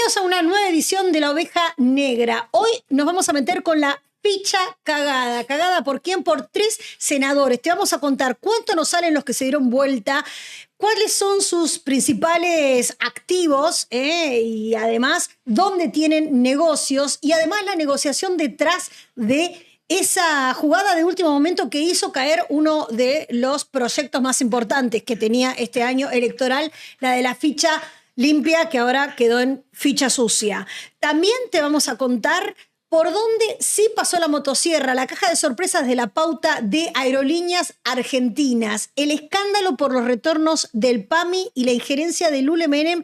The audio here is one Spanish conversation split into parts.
Bienvenidos a una nueva edición de La Oveja Negra. Hoy nos vamos a meter con la ficha cagada. ¿Cagada por quién? Por 3 senadores. Te vamos a contar cuánto nos salen los que se dieron vuelta, cuáles son sus principales activos y además dónde tienen negocios y además la negociación detrás de esa jugada de último momento que hizo caer uno de los proyectos más importantes que tenía este año electoral, la de la ficha limpia, que ahora quedó en ficha sucia. También te vamos a contar por dónde sí pasó la motosierra, la caja de sorpresas de la pauta de Aerolíneas Argentinas, el escándalo por los retornos del PAMI y la injerencia de Lule Menem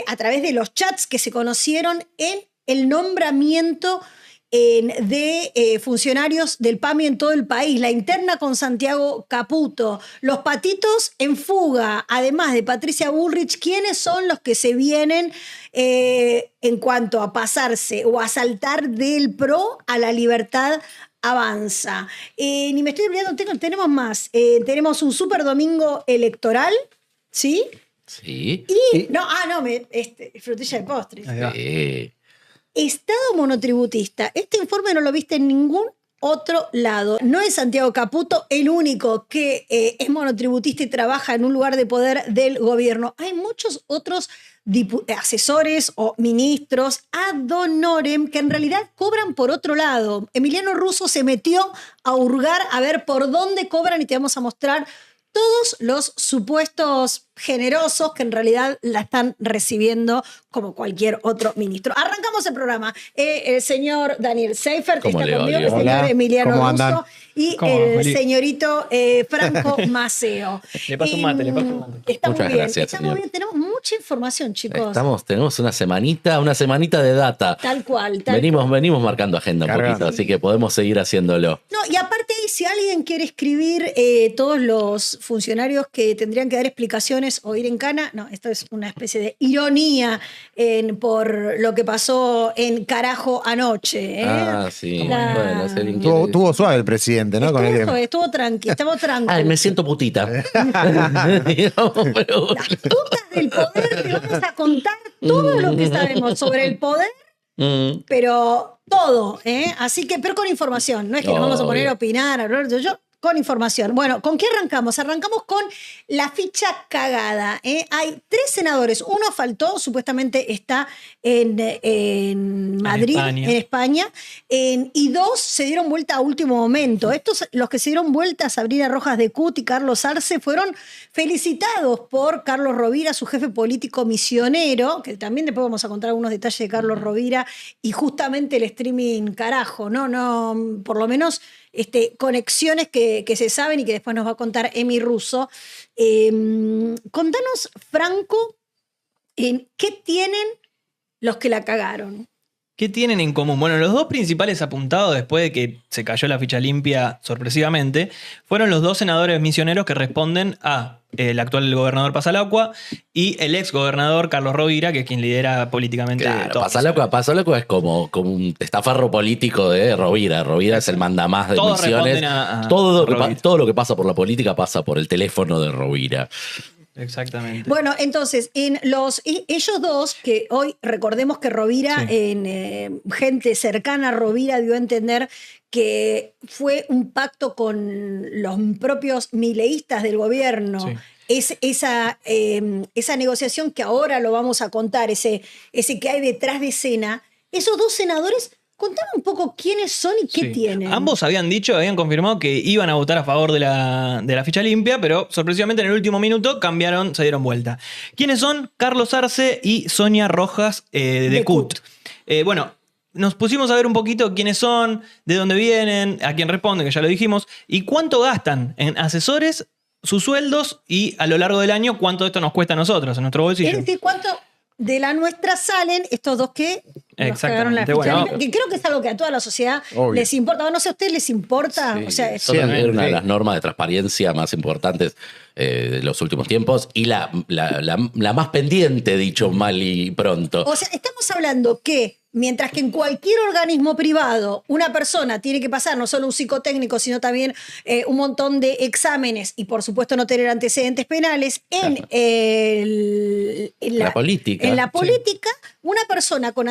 a través de los chats que se conocieron en el nombramiento de funcionarios del PAMI en todo el país, la interna con Santiago Caputo, los patitos en fuga, además de Patricia Bullrich, ¿quiénes son los que se vienen en cuanto a pasarse o a saltar del PRO a la Libertad Avanza? Ni me estoy olvidando, tenemos más. Tenemos un super domingo electoral, ¿sí? Sí. Y, frutilla de postres. Sí. Estado monotributista. Este informe no lo viste en ningún otro lado. No es Santiago Caputo el único que es monotributista y trabaja en un lugar de poder del gobierno. Hay muchos otros asesores o ministros ad honorem que en realidad cobran por otro lado. Emiliano Russo se metió a hurgar a ver por dónde cobran y te vamos a mostrar todos los supuestos generosos que en realidad la están recibiendo como cualquier otro ministro. Arrancamos el programa. El señor Daniel Seifert está conmigo, el señor Emiliano Russo y el señorito Franco Maceo. Le paso un mate, Está Muchas muy bien, gracias, está muy bien. Tenemos mucha información, chicos. Tenemos una semanita de data. Tal cual. Venimos marcando agenda un poquito, así que podemos seguir haciéndolo. No, y aparte, si alguien quiere escribir todos los funcionarios que tendrían que dar explicaciones o ir en cana, no, esto es una especie de ironía por lo que pasó en Carajo anoche. Sí. Bueno, Tuvo suave el presidente, ¿no? Estuvo tranqui. Ay, me siento putita. Las putas del poder, te vamos a contar todo lo que sabemos sobre el poder. Pero todo, así que, pero con información, no es que nos vamos a poner a opinar, a hablar yo con información. Bueno, ¿con qué arrancamos? Arrancamos con la ficha cagada. Hay 3 senadores, uno faltó, supuestamente está en Madrid, en España, y 2 se dieron vuelta a último momento. Los que se dieron vuelta, Sabrina Rojas de CUT y Carlos Arce, fueron felicitados por Carlos Rovira, su jefe político misionero, que también después vamos a contar algunos detalles de Carlos Rovira y justamente el streaming carajo, no, por lo menos conexiones que se saben y que después nos va a contar Emi Russo. Contanos, Franco, ¿qué tienen los que la cagaron? ¿Qué tienen en común? Bueno, los 2 principales apuntados después de que se cayó la ficha limpia sorpresivamente fueron los 2 senadores misioneros que responden a el actual gobernador Pasalacqua y el ex gobernador Carlos Rovira, que es quien lidera políticamente todo. Pasalacqua es como un testaferro político de Rovira. Rovira es el mandamás de Todos Misiones. Todo lo que pasa por la política pasa por el teléfono de Rovira. Exactamente. Bueno, entonces, ellos 2, que hoy recordemos que Rovira, gente cercana a Rovira dio a entender que fue un pacto con los propios mileístas del gobierno. Sí. Esa negociación que ahora lo vamos a contar, ese que hay detrás de escena, esos 2 senadores. Contame un poco quiénes son y qué tienen. Ambos habían confirmado que iban a votar a favor de la ficha limpia, pero sorpresivamente en el último minuto se dieron vuelta. ¿Quiénes son? Carlos Arce y Sonia Rojas de CUT. Bueno, nos pusimos a ver un poquito quiénes son, de dónde vienen, a quién responden, que ya lo dijimos, y cuánto gastan en asesores, sus sueldos y a lo largo del año cuánto esto nos cuesta a nosotros, en nuestro bolsillo. Es decir, cuánto de la nuestra salen estos 2 que nos cagaron la ficha limpia, que creo que es algo que a toda la sociedad les importa. Bueno, no sé, ¿a ustedes les importa? Sí, o sea, eso también es una de las normas de transparencia más importantes de los últimos tiempos y la más pendiente, dicho mal y pronto. O sea, estamos hablando que Mientras que en cualquier organismo privado una persona tiene que pasar no solo un psicotécnico, sino también un montón de exámenes y por supuesto no tener antecedentes penales, en la política. En la política, una persona con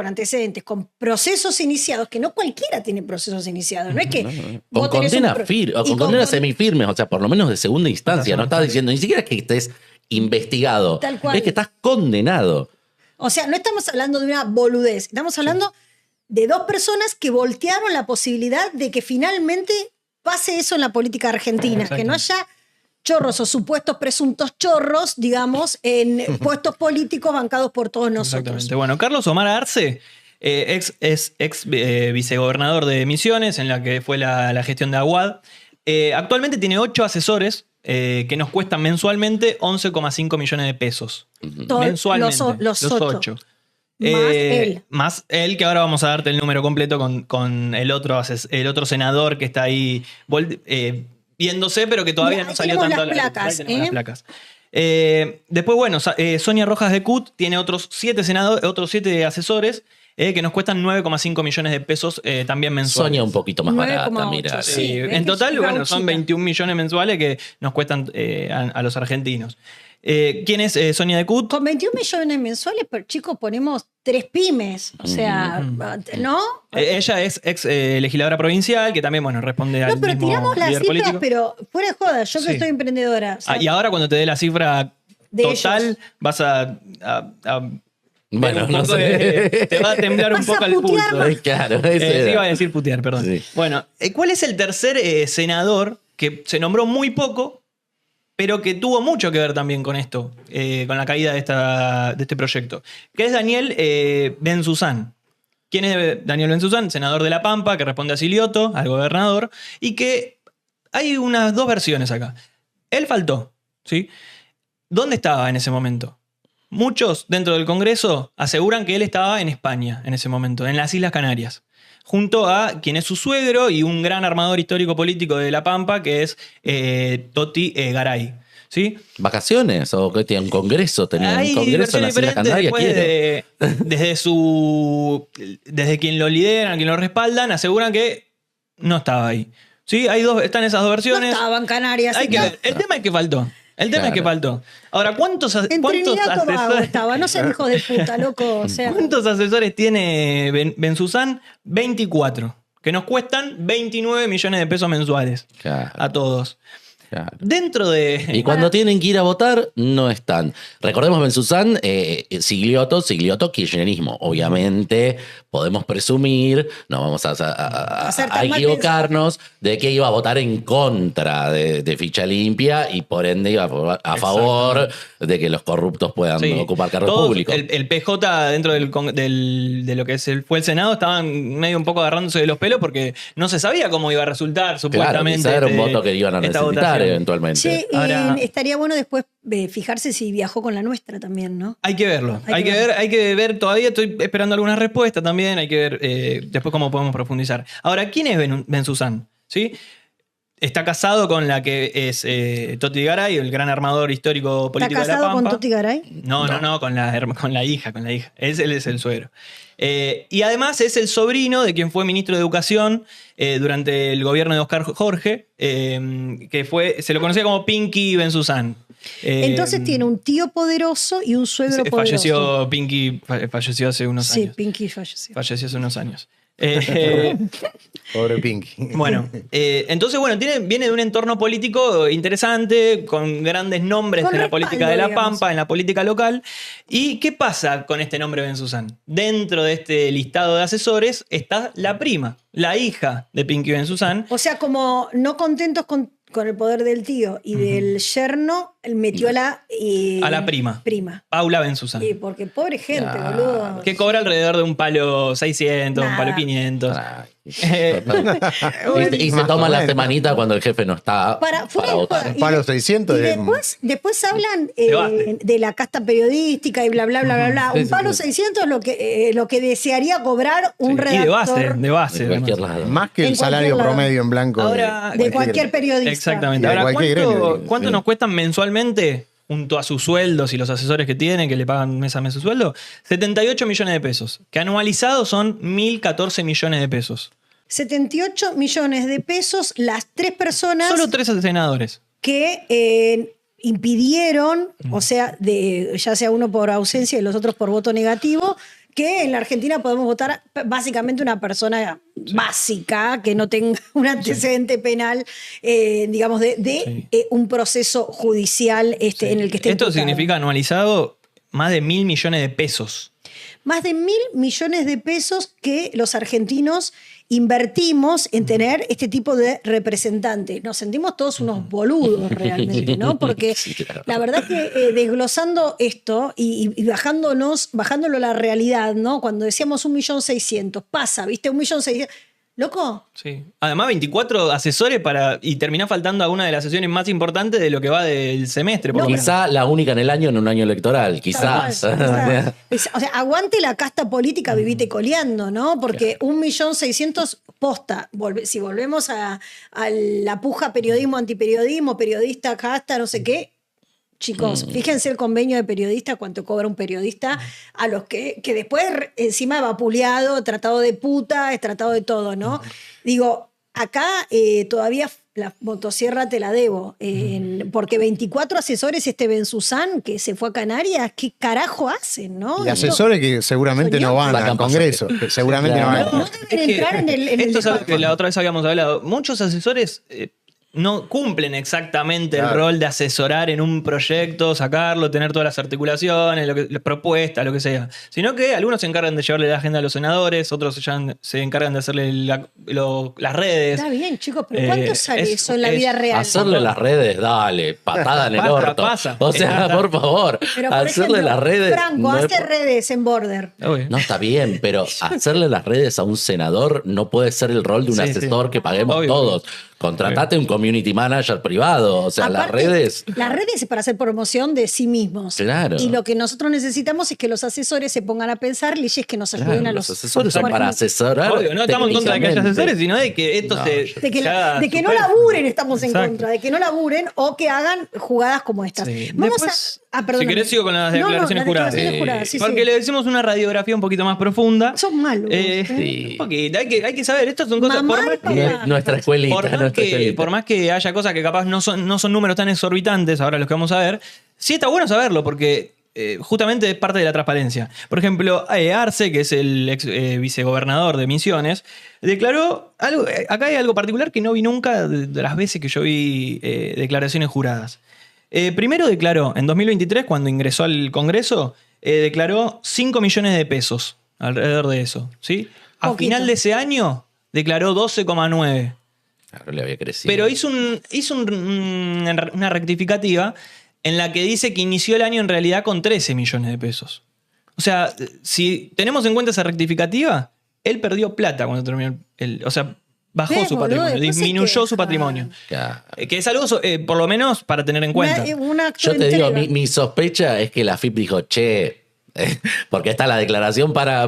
antecedentes, con procesos iniciados, que no cualquiera tiene procesos iniciados, no es que... Con vos tenés condena un o con condenas semifirmes, o sea, por lo menos de segunda instancia. No estás diciendo ni siquiera que estés investigado, Tal cual. es que estás condenado. O sea, no estamos hablando de una boludez, estamos hablando de dos personas que voltearon la posibilidad de que finalmente pase eso en la política argentina, que no haya chorros o supuestos presuntos chorros, digamos, en puestos políticos bancados por todos nosotros. Exactamente. Bueno, Carlos Omar Arce, ex vicegobernador de Misiones, en la que fue la gestión de Aguad, actualmente tiene 8 asesores que nos cuestan mensualmente 11,5 millones de pesos. Mensualmente. Los 8. Más él, que ahora vamos a darte el número completo con el otro senador que está ahí viéndose, pero que todavía no salió tanto las placas. Las placas. Después, bueno, Sonia Rojas de CUT tiene otros 7 asesores que nos cuestan 9,5 millones de pesos también mensuales. Sonia un poquito más barata, 9,8, mira. sí. En total, bueno, son 21 millones mensuales que nos cuestan a los argentinos. ¿Quién es Sonia de CUT? Con 21 millones mensuales, pero chicos, ponemos 3 pymes. O sea, ¿no? Ella es ex legisladora provincial, que también, bueno, responde al pero mismo tiramos las líder cifras, político. pero fuera de joda, yo que Sí. soy emprendedora. O sea, Y ahora cuando te dé la cifra De total, ellos. vas a Bueno, un no poco sé. te va a temblar un Vas a poco el putear pulso. más. Claro, Sí, ese era. iba a decir putear, perdón. Sí. Bueno, ¿cuál es el tercer senador que se nombró muy poco, pero que tuvo mucho que ver también con esto, con la caída de este proyecto? Que es Daniel Benzuzán. ¿Quién es Daniel Benzuzán? Senador de La Pampa, que responde a Silioto, al gobernador, y que hay unas 2 versiones acá. Él faltó, ¿sí? ¿Dónde estaba en ese momento? Muchos dentro del Congreso aseguran que él estaba en España en ese momento, en las Islas Canarias, junto a quien es su suegro y un gran armador histórico político de La Pampa, que es Toti Garay. ¿Sí? ¿Vacaciones? ¿O qué tiene un congreso? ¿Tenía Hay un congreso en las Islas versiones Canarias? diferentes desde quien lo lideran, quien lo respaldan, aseguran que no estaba ahí. ¿Sí? Están esas 2 no versiones. estaban Canarias. Hay que ver. El tema es que faltó. Ahora, ¿cuántos En Trinidad y Tobago asesores? estaba, no sean hijos de puta, loco. O sea, ¿Cuántos asesores tiene Benzuzán? 24. Que nos cuestan 29 millones de pesos mensuales Claro, a todos. claro. Dentro de. Y cuando tienen que ir a votar, no están. Recordemos, Benzuzán, Siglioto, kirchnerismo. Obviamente, podemos presumir, no vamos a Hacer tan mal equivocarnos, de que iba a votar en contra de Ficha Limpia y por ende iba a favor de que los corruptos puedan Sí. ocupar cargos Todos, públicos. el PJ dentro de lo que fue el Senado estaban medio un poco agarrándose de los pelos porque no se sabía cómo iba a resultar Claro, supuestamente. quizá era un voto que iban a esta necesitar votación. eventualmente. che, Ahora- estaría bueno después fijarse si viajó con la nuestra también, ¿no? Hay que verlo. Hay que ver todavía. Estoy esperando alguna respuesta también. Hay que ver después cómo podemos profundizar. Ahora, ¿quién es Benzuzán? ¿Sí? Está casado con la que es Toti Garay, el gran armador histórico ¿Está político de La casado Pampa. con Toti Garay? No, con la hija. Él es el suegro. Y además es el sobrino de quien fue ministro de Educación durante el gobierno de Oscar Jorge, que se lo conocía como Pinky Benzuzán. Entonces tiene un tío poderoso y un suegro poderoso. Falleció Pinky, falleció hace unos Sí, años. Pinky falleció. Falleció hace unos años. Pobre Pinky. Bueno, entonces, viene de un entorno político interesante, con grandes nombres Con en la respaldo, política de La digamos. Pampa, en la política local. ¿Y qué pasa con este nombre Benzuzán? Dentro de este listado de asesores está la prima, la hija de Pinky Benzuzán. O sea, como no contentos con el poder del tío y del yerno, él metió a la prima. prima. Paula Benzuzán. Sí, porque pobre gente, Ah, boludo. Que cobra alrededor de un palo 600, un Nada. palo 500. Ay, Eh, y se Más toma o la menos. semanita cuando el jefe no está Fuera para de votar. joda. Palo 600 Y de- después hablan Debate. de la casta periodística y bla, bla, bla, bla, bla. Sí, Un sí, palo sí. 600 es lo que desearía cobrar un y redactor de base. De cualquier además. lado. Más que En el salario cualquier lado. promedio en blanco. Ahora- de cualquier periodista. Exactamente. Y de Ahora, cualquier gremio. ¿cuánto Sí. nos cuestan mensualmente junto a sus sueldos y los asesores que tienen, que le pagan mes a mes su sueldo, 78 millones de pesos, que anualizados son 1.014 millones de pesos. 78 millones de pesos las 3 personas Solo 3 senadores. que impidieron, o sea, ya sea uno por ausencia y los otros por voto negativo, que en la Argentina podemos votar básicamente una persona básica que no tenga un antecedente penal, digamos, de un proceso judicial en el que esté Esto imputado. significa anualizado más de 1.000 millones de pesos. Más de 1.000 millones de pesos que los argentinos invertimos en tener este tipo de representantes. Nos sentimos todos unos boludos realmente, ¿no? Porque Sí, claro. la verdad que desglosando esto y bajándolo a la realidad, ¿no? Cuando decíamos 1.600.000, pasa, ¿viste? 1.600.000. Loco, Sí. Además, 24 asesores y terminó faltando a una de las sesiones más importantes de lo que va del semestre. por lo menos. Quizá la única en el año en un año electoral, quizás. tal cual. O sea, aguante la casta política, vivite coleando, ¿no? Porque 1.600.000 posta. Si volvemos a la puja periodismo, antiperiodismo, periodista, casta, no sé qué. Chicos, fíjense el convenio de periodista, cuánto cobra un periodista, a los que después encima vapuleado, tratado de puta, es tratado de todo, ¿no? Digo, acá todavía la motosierra te la debo, porque 24 asesores Benzuzán, que se fue a Canarias, ¿qué carajo hacen, no? Y asesores que seguramente no van Sacan al Congreso, que seguramente no Claro. van. No deben entrar en el esto es algo debate. que la otra vez habíamos hablado. Muchos asesores no cumplen exactamente el Claro. rol de asesorar en un proyecto, sacarlo, tener todas las articulaciones, las propuestas, lo que sea. Sino que algunos se encargan de llevarle la agenda a los senadores, otros se encargan de hacerle las redes. Está bien, chicos, pero ¿cuánto sale eso en la vida real? Hacerle las redes, dale, patada en el orto. Pasa. O sea, por favor, Pero, por hacerle ejemplo, las redes. Franco, no es hace por- redes en Border. Obvio. No, está bien, pero hacerle las redes a un senador no puede ser el rol de un Sí, asesor sí. que paguemos Obvio, todos. obvio. Contratate un community manager privado. O sea, las Aparte, redes. Las redes es para hacer promoción de sí mismos. Claro. Y lo que nosotros necesitamos es que los asesores se pongan a pensar leyes que nos ayuden Claro, a los los asesores son Por para ejemplo, asesorar. Obvio, no estamos en contra de que haya técnicamente. asesores, sino de que esto No, De que, se haga de que no superfluo. laburen estamos en Exacto. contra, de que no laburen o que hagan jugadas como estas. Sí. Vamos Después, perdóname. si querés sigo con las No, no, declaraciones las juradas. declaraciones juradas, sí, Porque sí. le decimos una radiografía un poquito más profunda. Son malos. Sí. Un poquito, hay que saber, estas son cosas. Mamá Por más y que, papá. Nuestra escuelita. por más que haya cosas que capaz no son números tan exorbitantes, ahora los que vamos a ver, sí está bueno saberlo, porque justamente es parte de la transparencia. Por ejemplo, Arce, que es el ex vicegobernador de Misiones, declaró algo. Acá hay algo particular que no vi nunca de las veces que yo vi declaraciones juradas. Primero declaró, en 2023, cuando ingresó al Congreso, declaró 5 millones de pesos, alrededor de eso. ¿Sí? A Poquito. final de ese año declaró 12,9. Claro, le había crecido. Pero hizo una rectificativa en la que dice que inició el año en realidad con 13 millones de pesos. O sea, si tenemos en cuenta esa rectificativa, él perdió plata cuando terminó o sea, bajó Ves, su boludo, patrimonio, después se disminuyó su queja. patrimonio. Claro. Que es algo, por lo menos, para tener en cuenta. Un acto Yo de te digo, entrega. mi sospecha es que la FIP dijo, che, porque está la declaración para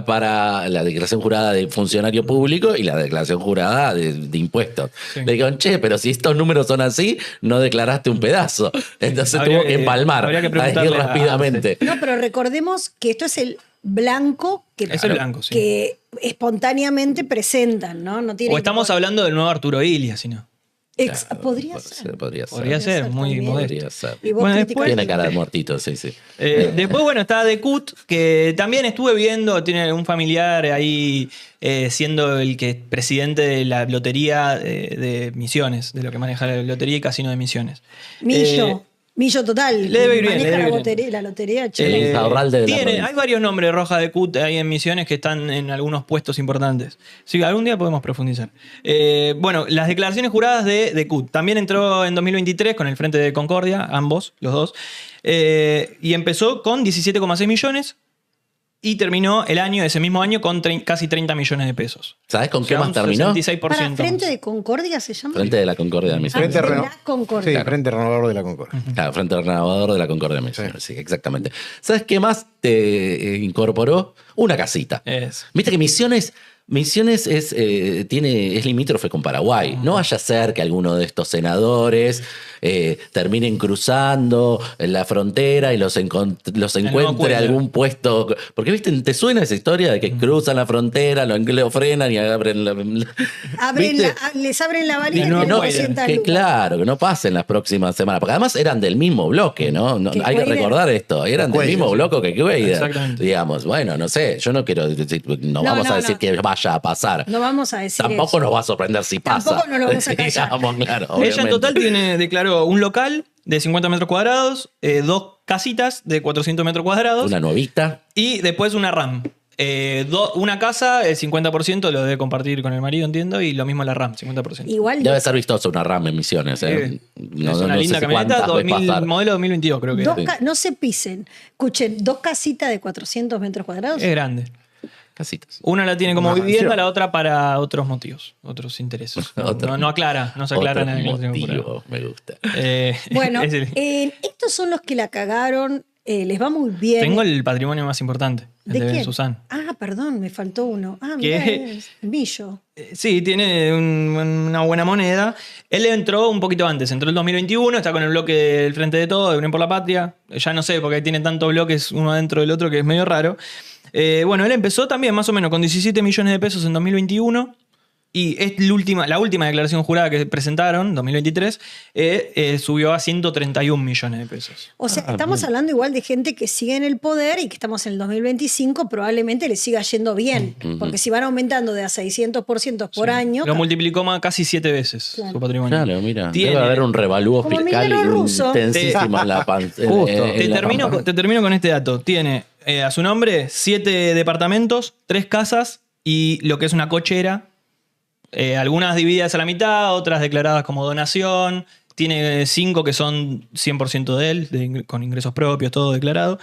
la declaración jurada de funcionario público y la declaración jurada de impuestos. Sí. Le dijeron, che, pero si estos números son así, no declaraste un pedazo. Entonces Habría tuvo que que- empalmar habría que ahí preguntarle a rápidamente. No, pero recordemos que esto es el blanco que, Es el blanco, sí. que espontáneamente presentan, ¿no? No tiene O estamos hablando del nuevo Arturo Ilia, si no. Claro, podría ser. Podría ser. Podría ser, muy también. modesto. Podría ser. Y vos Bueno, criticás- Tiene cara de muertito, sí, sí. Después, bueno, está Decut, que también estuve viendo, tiene un familiar ahí siendo el que es presidente de la lotería de Misiones, de lo que maneja la lotería y casino de Misiones. Millo. Millo total. le debe ir bien, Maneja le debe la ir lotería, la lotería, che. El Insaurralde de la provincia. Hay varios nombres Roja de Cut ahí en Misiones que están en algunos puestos importantes. Sí, algún día podemos profundizar. Bueno, las declaraciones juradas de Cut. También entró en 2023 con el Frente de Concordia, ambos, los dos. Y empezó con 17,6 millones y terminó el año, ese mismo año, con casi 30 millones de pesos. ¿Sabes con O qué sea, más un terminó? 66% Para más. Frente de Concordia se llama. Frente de la Concordia de Misiones. Frente de Reno- la Concordia. Sí, Frente Renovador de la Concordia. Claro, Frente Renovador de la Concordia de Misiones, sí, exactamente. ¿Sabes qué más te incorporó? Una casita. Es. Viste que Misiones Misiones es limítrofe con Paraguay. No vaya a ser que alguno de estos senadores terminen cruzando la frontera y los encuentre algún puesto. Porque, viste, ¿te suena esa historia de que cruzan la frontera, lo frenan y abren les abren la valija Y no y pueden. 200 que lucas. claro, que no pasen las próximas semanas. Porque además eran del mismo bloque, ¿no? Que Hay que Cuader. recordar esto. Eran del Cuader, mismo sí. bloque que Cuader. Exactamente. Digamos, bueno, no sé. Yo no quiero decir, no No, vamos no, a decir no. que vaya a pasar. No vamos a decir Tampoco eso. nos va a sorprender si pasa. Tampoco nos lo vamos a callar. Digamos, claro, Ella en obviamente. total declaró un local de 50 metros cuadrados, 2 casitas de 400 metros cuadrados Una nuevita. y después una RAM. Una casa, el 50% lo debe compartir con el marido, entiendo, y lo mismo la RAM, 50%. Igual Debe ser vistoso una RAM en Misiones. Es No una sé linda si camioneta, cuántas ves pasar. modelo 2022 creo que dos es. no se pisen. Escuchen, 2 casitas de 400 metros cuadrados. Es grande. Casitas. Una la tiene como Una vivienda, mansión. la otra para otros motivos, otros intereses. Otro- No aclara, no se aclara Otro en el motivo, me gusta. Bueno, es el- estos son los que la cagaron. Les va muy bien. tengo el patrimonio más importante, el ¿De de quién? Susan. Ah, perdón, me faltó uno. Ah, ¿Qué? mira, es Millo. Sí, tiene una buena moneda. Él entró un poquito antes, entró el 2021, está con el bloque del Frente de Todo, de Unión por la Patria. Ya no sé, porque tiene tantos bloques uno dentro del otro que es medio raro. Bueno, él empezó también más o menos con 17 millones de pesos en 2021. Y es la última declaración jurada que presentaron, 2023, subió a 131 millones de pesos. O sea, estamos hablando igual de gente que sigue en el poder y que estamos en el 2025, probablemente le siga yendo bien. Porque si van aumentando de a 600% por año. Lo multiplicó más casi 7 veces Claro. su patrimonio. Claro, mira. Tiene- Debe haber un revalúo Como fiscal minero ruso. intensísimo en la panza. Justo. Te termino con este dato. Tiene a su nombre 7 departamentos, 3 casas y lo que es una cochera. Algunas divididas a la mitad, otras declaradas como donación. Tiene 5 que son 100% de él, con ingresos propios, todo declarado.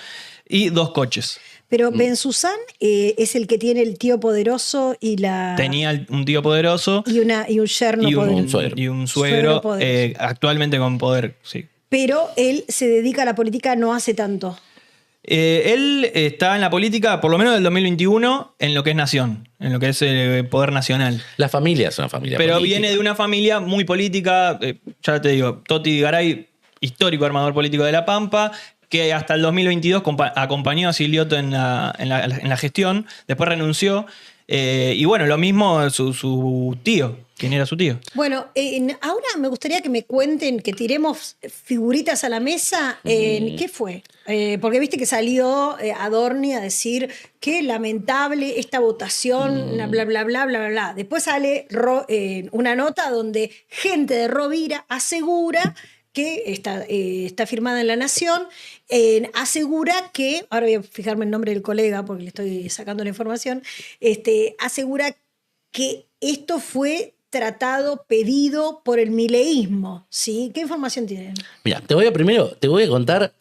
Y 2 coches. Pero Ben Susan es el que tiene el tío poderoso y la. Tenía un tío poderoso Y un yerno y poderoso. un suegro. y un Suegro suegro poderoso. actualmente con poder, sí. Pero él se dedica a la política no hace tanto. Él está en la política, por lo menos del 2021, en lo que es nación, en lo que es el poder nacional. La familia es una familia Pero política. viene de una familia muy política, ya te digo, Toti Garay, histórico armador político de La Pampa, que hasta el 2022 acompañó a Silioto en la gestión, después renunció. Y bueno, lo mismo su tío. ¿Quién era su tío? Bueno, ahora me gustaría que me cuenten, que tiremos figuritas a la mesa. ¿Qué fue? Porque viste que salió Adorni a decir qué lamentable esta votación, bla, bla, bla, bla, bla, bla. Después sale una nota donde gente de Rovira asegura que está firmada en La Nación, asegura que, ahora voy a fijarme el nombre del colega porque le estoy sacando la información, asegura que esto fue pedido por el mileísmo, ¿sí? ¿Qué información tienen? Mira, te voy a contar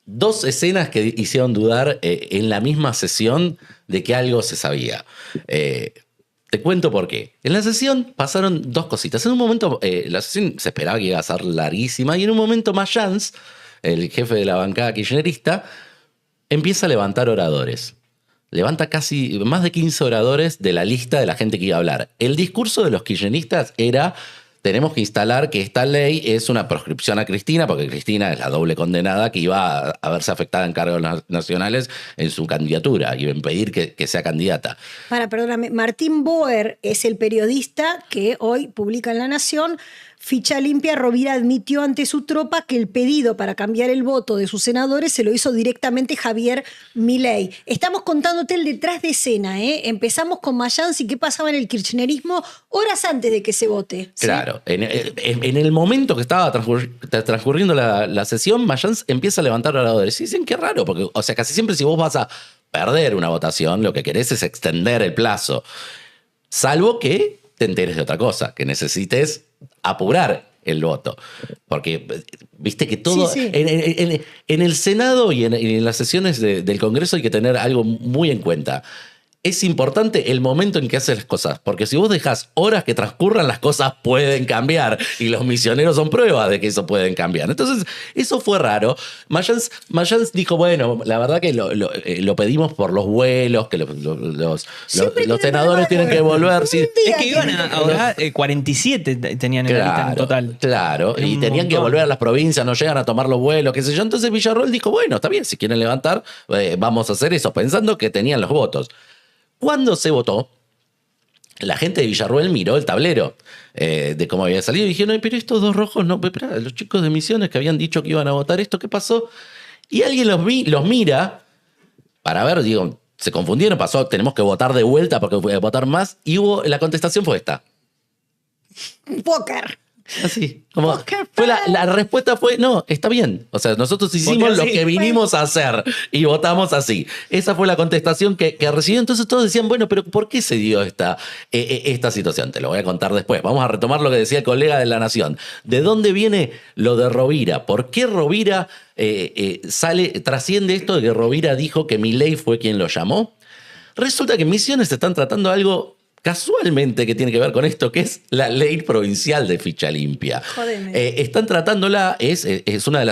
2 escenas que hicieron dudar en la misma sesión de que algo se sabía. Te cuento por qué. En la sesión pasaron 2 cositas. En un momento, la sesión se esperaba que iba a ser larguísima y en un momento Mayans, el jefe de la bancada kirchnerista, empieza a levantar oradores. Levanta casi más de 15 oradores de la lista de la gente que iba a hablar. El discurso de los kirchneristas era: tenemos que instalar que esta ley es una proscripción a Cristina, porque Cristina es la doble condenada que iba a verse afectada en cargos nacionales en su candidatura y impedir que sea candidata. Perdóname, Martín Boer es el periodista que hoy publica en La Nación. Ficha limpia, Rovira admitió ante su tropa que el pedido para cambiar el voto de sus senadores se lo hizo directamente Javier Milei. Estamos contándote el detrás de escena, ¿eh? Empezamos con Mayans y qué pasaba en el kirchnerismo horas antes de que se vote. ¿sí? Claro, en el momento que estaba transcurriendo la sesión, Mayans empieza a levantar oradores. Y dicen, qué raro, porque, o sea, casi siempre si vos vas a perder una votación, lo que querés es extender el plazo. Salvo que te enteres de otra cosa, que necesites apurar el voto. Porque viste que todo... Sí, sí. En el Senado y en las sesiones del Congreso hay que tener algo muy en cuenta. es importante el momento en que haces las cosas, porque si vos dejas horas que transcurran, las cosas pueden cambiar y los misioneros son pruebas de que eso pueden cambiar. Entonces, eso fue raro. Mayans dijo, bueno, la verdad que lo pedimos por los vuelos, que los senadores tienen que volver. Sí. Es que iban ahora 47 tenían en la lista en total. Claro, Era y un tenían que montón. volver a las provincias, no llegan a tomar los vuelos, qué sé yo. Entonces Villarroel dijo, bueno, está bien, si quieren levantar, vamos a hacer eso, pensando que tenían los votos. Cuando se votó, la gente de Villarroel miró el tablero de cómo había salido y dijeron, pero estos dos rojos, no, espera, los chicos de Misiones que habían dicho que iban a votar esto, ¿qué pasó? Y alguien los mira para ver, digo, se confundieron, pasó, tenemos que votar de vuelta porque voy a votar más, y la contestación fue esta. Póker. Así, como Poker fue face. la respuesta fue, no, está bien. O sea, nosotros hicimos Voté lo así. que vinimos a hacer y votamos así. Esa fue la contestación que recibió. Entonces todos decían, bueno, pero ¿por qué se dio esta situación? Te lo voy a contar después. Vamos a retomar lo que decía el colega de La Nación. ¿De dónde viene lo de Rovira? ¿Por qué Rovira trasciende esto de que Rovira dijo que Milei fue quien lo llamó? Resulta que en Misiones están tratando algo casualmente que tiene que ver con esto, que es la ley provincial de ficha limpia. Jodeme. Están tratándola, es una de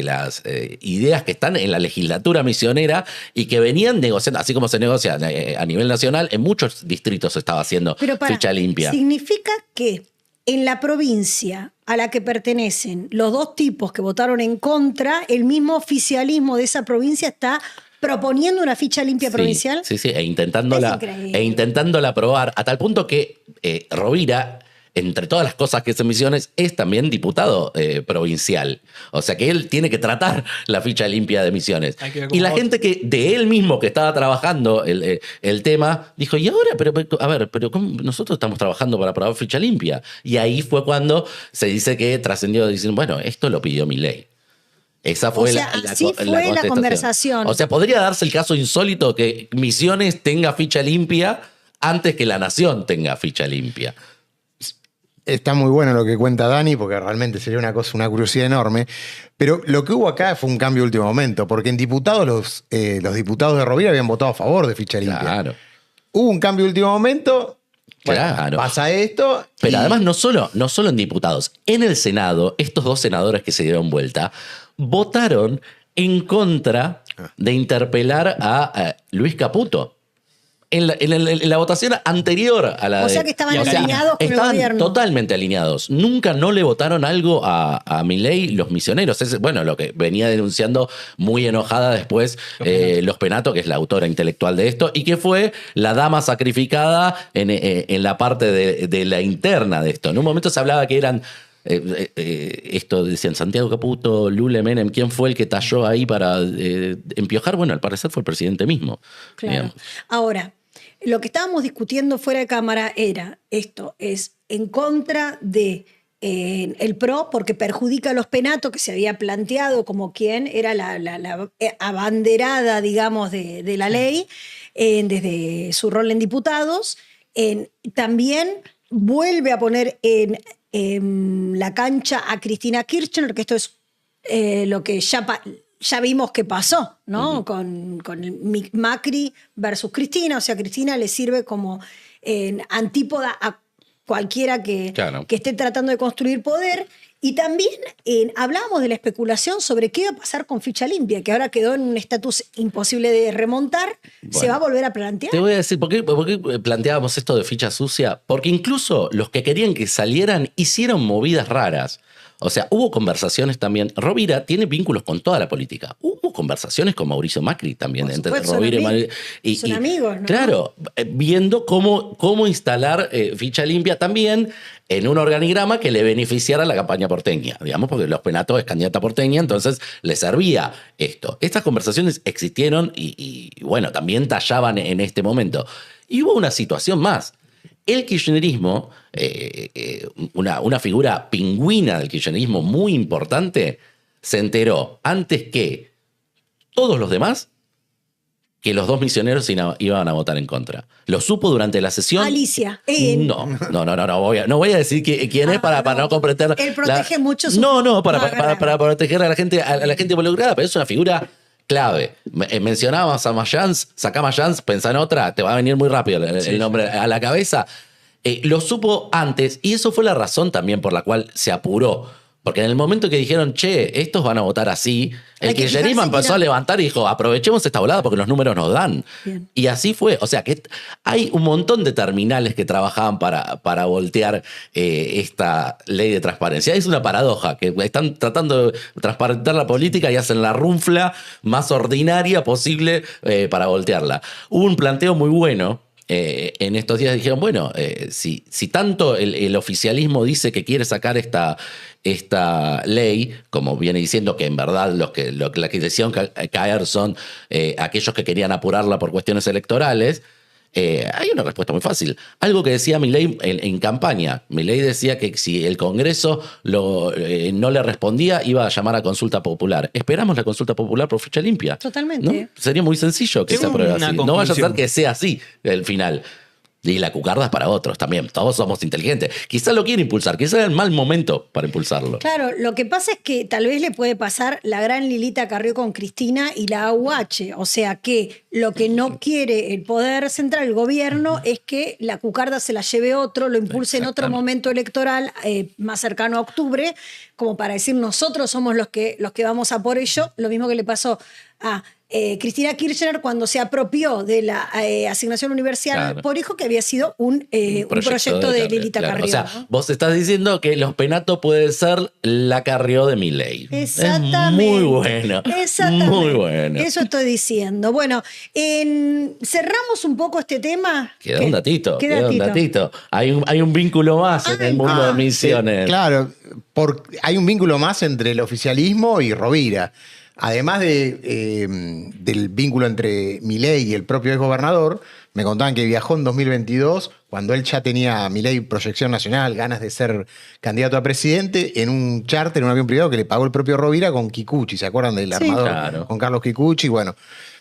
las ideas que están en la legislatura misionera y que venían negociando, así como se negocia a nivel nacional, en muchos distritos se estaba haciendo Pero ficha limpia. significa que en la provincia a la que pertenecen los dos tipos que votaron en contra, el mismo oficialismo de esa provincia está proponiendo una ficha limpia Sí, provincial. Sí, e intentándola aprobar, a tal punto que Rovira, entre todas las cosas que hace Misiones, es también diputado provincial. O sea que él tiene que tratar la ficha limpia de Misiones. Hay que ver cómo Y la vota. gente que de él mismo que estaba trabajando el tema, dijo, y ahora, pero ¿cómo? Nosotros estamos trabajando para aprobar ficha limpia. Y ahí fue cuando se dice que trascendió, dicen, bueno, esto lo pidió Milei. Esa fue O sea, así fue la contestación. conversación. O sea, podría darse el caso insólito que Misiones tenga ficha limpia antes que La Nación tenga ficha limpia. Está muy bueno lo que cuenta Dani, porque realmente sería una curiosidad enorme. Pero lo que hubo acá fue un cambio de último momento, porque en diputados los diputados de Rovira habían votado a favor de ficha limpia. Claro. Hubo un cambio de último momento. Bueno, Claro. pasa esto. Pero y- además no solo en diputados, en el Senado, estos dos senadores que se dieron vuelta votaron en contra de interpelar a Luis Caputo. En la votación anterior a la O de... sea que estaban o sea, alineados con el estaban gobierno. totalmente alineados. Nunca no le votaron algo a Milei los misioneros. Es, bueno, lo que venía denunciando muy enojada después Los Penato, que es la autora intelectual de esto, y que fue la dama sacrificada en la parte de la interna de esto. En un momento se hablaba que eran... esto decían Santiago Caputo, Lule Menem, ¿quién fue el que talló ahí para empiojar? Bueno, al parecer fue el presidente mismo. Claro. digamos. Ahora, lo que estábamos discutiendo fuera de cámara era esto, es en contra de el PRO porque perjudica a los Penato, que se había planteado como quien era la abanderada, digamos, de la ley desde su rol en diputados. También vuelve a poner en la cancha a Cristina Kirchner, que esto es lo que ya vimos que pasó, ¿no? Con el Macri versus Cristina. O sea, Cristina le sirve como antípoda a cualquiera que esté tratando de construir poder. Y también hablábamos de la especulación sobre qué iba a pasar con ficha limpia, que ahora quedó en un estatus imposible de remontar. ¿Se Bueno, va a volver a plantear? Te voy a decir, ¿por qué planteábamos esto de ficha sucia? Porque incluso los que querían que salieran hicieron movidas raras. O sea, hubo conversaciones también. Rovira tiene vínculos con toda la política. Hubo conversaciones con Mauricio Macri también. Por entre supuesto, Rovira son y son amigos, ¿no? Claro, viendo cómo instalar ficha limpia también en un organigrama que le beneficiara a la campaña porteña, digamos, porque Los Penato es candidata porteña, entonces le servía esto. Estas conversaciones existieron y bueno, también tallaban en este momento. Y hubo una situación más. El kirchnerismo, una figura pingüina del kirchnerismo muy importante, se enteró antes que todos los demás que los dos misioneros iban a votar en contra. Lo supo durante la sesión. Alicia. No voy a decir quién es para no comprometer. Él protege mucho su... No, para agarra. proteger a la gente involucrada, pero es una figura clave. Mencionábamos a Mayans, sacá Mayans, pensá en otra, te va a venir muy rápido el nombre a la cabeza. Lo supo antes y eso fue la razón también por la cual se apuró. Porque en el momento que dijeron, che, estos van a votar así, el kirchnerismo empezó a levantar y dijo, aprovechemos esta volada porque los números nos dan. Bien. Y así fue. O sea que hay un montón de terminales que trabajaban para voltear esta ley de transparencia. Es una paradoja, que están tratando de transparentar la política y hacen la runfla más ordinaria posible para voltearla. Hubo un planteo muy bueno. En estos días dijeron, bueno, si tanto el oficialismo dice que quiere sacar esta ley, como viene diciendo que en verdad la que decían caer son aquellos que querían apurarla por cuestiones electorales, hay una respuesta muy fácil. Algo que decía Milei en campaña. Milei decía que si el Congreso no le respondía, iba a llamar a consulta popular. Esperamos la consulta popular por fecha limpia. Totalmente. ¿No? Sería muy sencillo que se Tengo apruebe una así. No vaya a ser conclusión. que sea así el final. Y la cucarda es para otros también. Todos somos inteligentes. Quizás lo quiere impulsar. Quizás es el mal momento para impulsarlo. Claro, lo que pasa es que tal vez le puede pasar la gran Lilita Carrió con Cristina y la AUH. O sea que lo que no quiere el poder central, el gobierno, es que la cucarda se la lleve otro, lo impulse en otro momento electoral más cercano a octubre, como para decir nosotros somos los que vamos a por ello. Lo mismo que le pasó a Cristina Kirchner cuando se apropió de la asignación universal Claro. por hijo, que había sido un proyecto de Lilita claro. Carrió. O sea, ¿no? vos estás diciendo que los penatos puede ser la Carrió de Milei. Exactamente. Es muy bueno. Exactamente. Muy bueno. Eso estoy diciendo. Bueno, cerramos un poco este tema. Queda un datito. ¿Qué Queda un datito. Hay un vínculo más en el mundo de misiones. Claro, hay un vínculo más entre el oficialismo y Rovira. Además del vínculo entre Milei y el propio exgobernador, me contaban que viajó en 2022, cuando él ya tenía, Milei, proyección nacional, ganas de ser candidato a presidente, en un charter, en un avión privado que le pagó el propio Rovira con Kikuchi. ¿Se acuerdan del armador? Claro. Con Carlos Kikuchi. Bueno,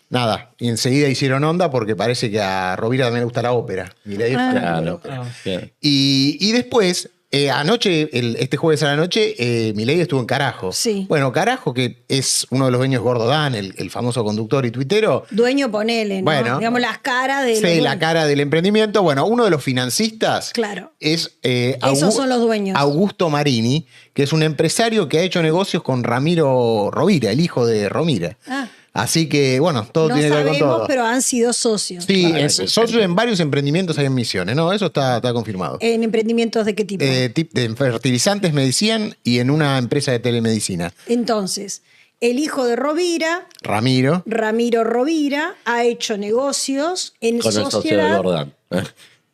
nada, y enseguida hicieron onda porque parece que a Rovira también le gusta la ópera. Milei es fanático de la Claro. ópera. Bien. Y después, anoche, este jueves a la noche, Milei estuvo en Carajo. Sí. Bueno, Carajo, que es uno de los dueños de Gordo Dan, el famoso conductor y tuitero. Dueño, ponele, ¿no? Bueno. Digamos, las caras de. Sí, los la dueños. cara del emprendimiento. Bueno, uno de los financistas Claro. es Esos son los dueños. Augusto Marini, que es un empresario que ha hecho negocios con Ramiro Rovira, el hijo de Romira. Ah. Así que, bueno, todo No tiene que ver con sabemos, todo. pero han sido socios. Sí, Claro, socios en varios emprendimientos hay en Misiones, ¿no? Eso está confirmado. ¿En emprendimientos de qué tipo? De fertilizantes me decían y en una empresa de telemedicina. Entonces, el hijo de Rovira, Ramiro. Ramiro Rovira, ha hecho negocios en Con el socio de sociedad Gordán.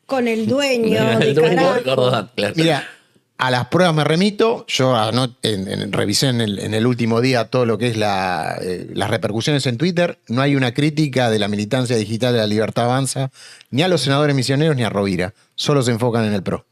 con el dueño de El dueño de Carajo. Gordán, claro. Mira, a las pruebas me remito. Yo revisé en el último día todo lo que es las repercusiones en Twitter. No hay una crítica de la militancia digital de la Libertad Avanza, ni a los senadores misioneros ni a Rovira. Solo se enfocan en el PRO.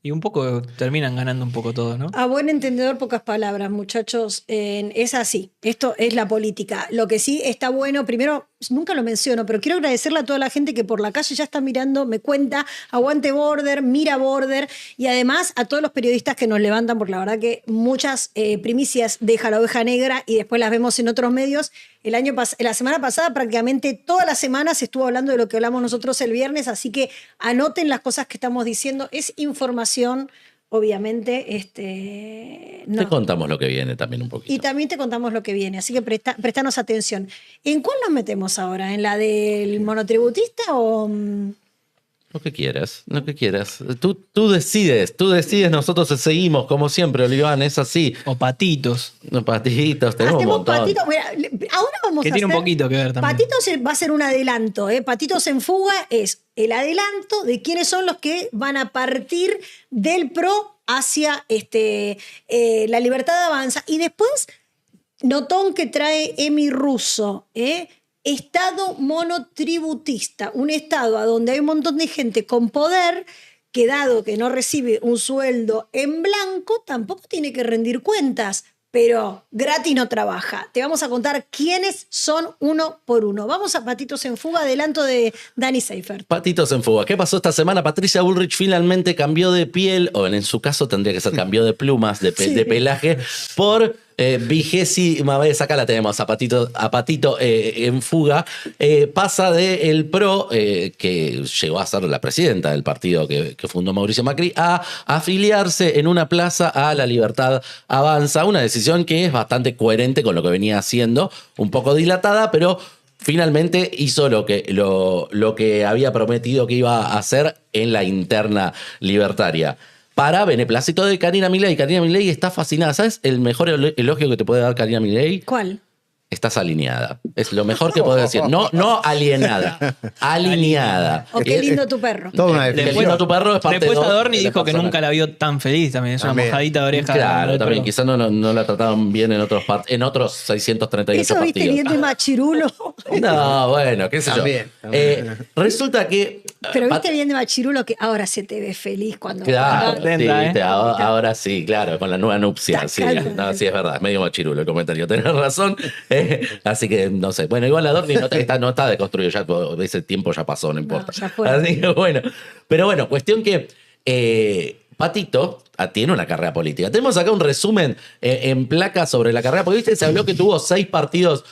Y un poco terminan ganando un poco todo, ¿no? A buen entendedor, pocas palabras, muchachos. Es así. Esto es la política. Lo que sí está bueno, primero, nunca lo menciono, pero quiero agradecerle a toda la gente que por la calle ya está mirando, me cuenta, aguante Border, mira Border, y además a todos los periodistas que nos levantan, porque la verdad que muchas primicias deja la oveja negra y después las vemos en otros medios. La semana pasada prácticamente toda la semana se estuvo hablando de lo que hablamos nosotros el viernes, así que anoten las cosas que estamos diciendo. Es información, obviamente. No. Te contamos lo que viene también un poquito. Y también te contamos lo que viene, así que prestanos atención. ¿En cuál nos metemos ahora? ¿En la del monotributista o...? Lo que quieras, lo que quieras. Tú decides, nosotros te seguimos como siempre, Oliván, es así. O patitos. Los patitos, tenemos un montón. Patitos. Mira, ahora vamos Que a tiene un hacer- poquito que ver también. Patitos va a ser un adelanto. Patitos en fuga es el adelanto de quiénes son los que van a partir del PRO hacia la Libertad Avanza. Y después, notón que trae Emi Russo, Estado monotributista, un estado a donde hay un montón de gente con poder que, dado que no recibe un sueldo en blanco, tampoco tiene que rendir cuentas, pero gratis no trabaja. Te vamos a contar quiénes son uno por uno. Vamos a Patitos en Fuga, adelanto de Dani Seifert. Patitos en fuga. ¿Qué pasó esta semana? Patricia Bullrich finalmente cambió de piel, o en su caso tendría que ser cambió de plumas, de Sí. pelaje, por vigésima vez, acá la tenemos, a Patito en fuga, pasa de el PRO, que llegó a ser la presidenta del partido que fundó Mauricio Macri, a afiliarse en una plaza a La Libertad Avanza, una decisión que es bastante coherente con lo que venía haciendo, un poco dilatada, pero finalmente hizo lo que había prometido que iba a hacer en la interna libertaria. Para beneplácito de Karina Milei. Karina Milei está fascinada. ¿Sabes el mejor elogio que te puede dar Karina Milei? ¿Cuál? Estás alineada. Es lo mejor que puedes decir. No alienada. Alineada. Oh, qué lindo tu perro. Toda una Qué definición. lindo tu perro es parte Después de Adorni de la dijo que persona. nunca la vio tan feliz también. Es una También. mojadita de oreja. Claro, del también. perro. Quizás no la trataron bien en otros 638 ¿Eso viste partidos. bien de machirulo? No, bueno, qué sé También, yo. también. Resulta que... Pero viste bien de machirulo que ahora se te ve feliz cuando... Claro, Contenta, sí, ¿eh? viste, ahora sí, claro, con la nueva nupcia. Sí, Tacal. no, sí, es verdad, es medio machirulo el comentario, tenés razón. Así que no sé. Bueno, igual Adorni no está deconstruido, ya ese tiempo ya pasó, no importa. ya fue. Así que bueno. Pero bueno, cuestión que Patito tiene una carrera política. Tenemos acá un resumen en placa sobre la carrera política. Se habló que tuvo 6 partidos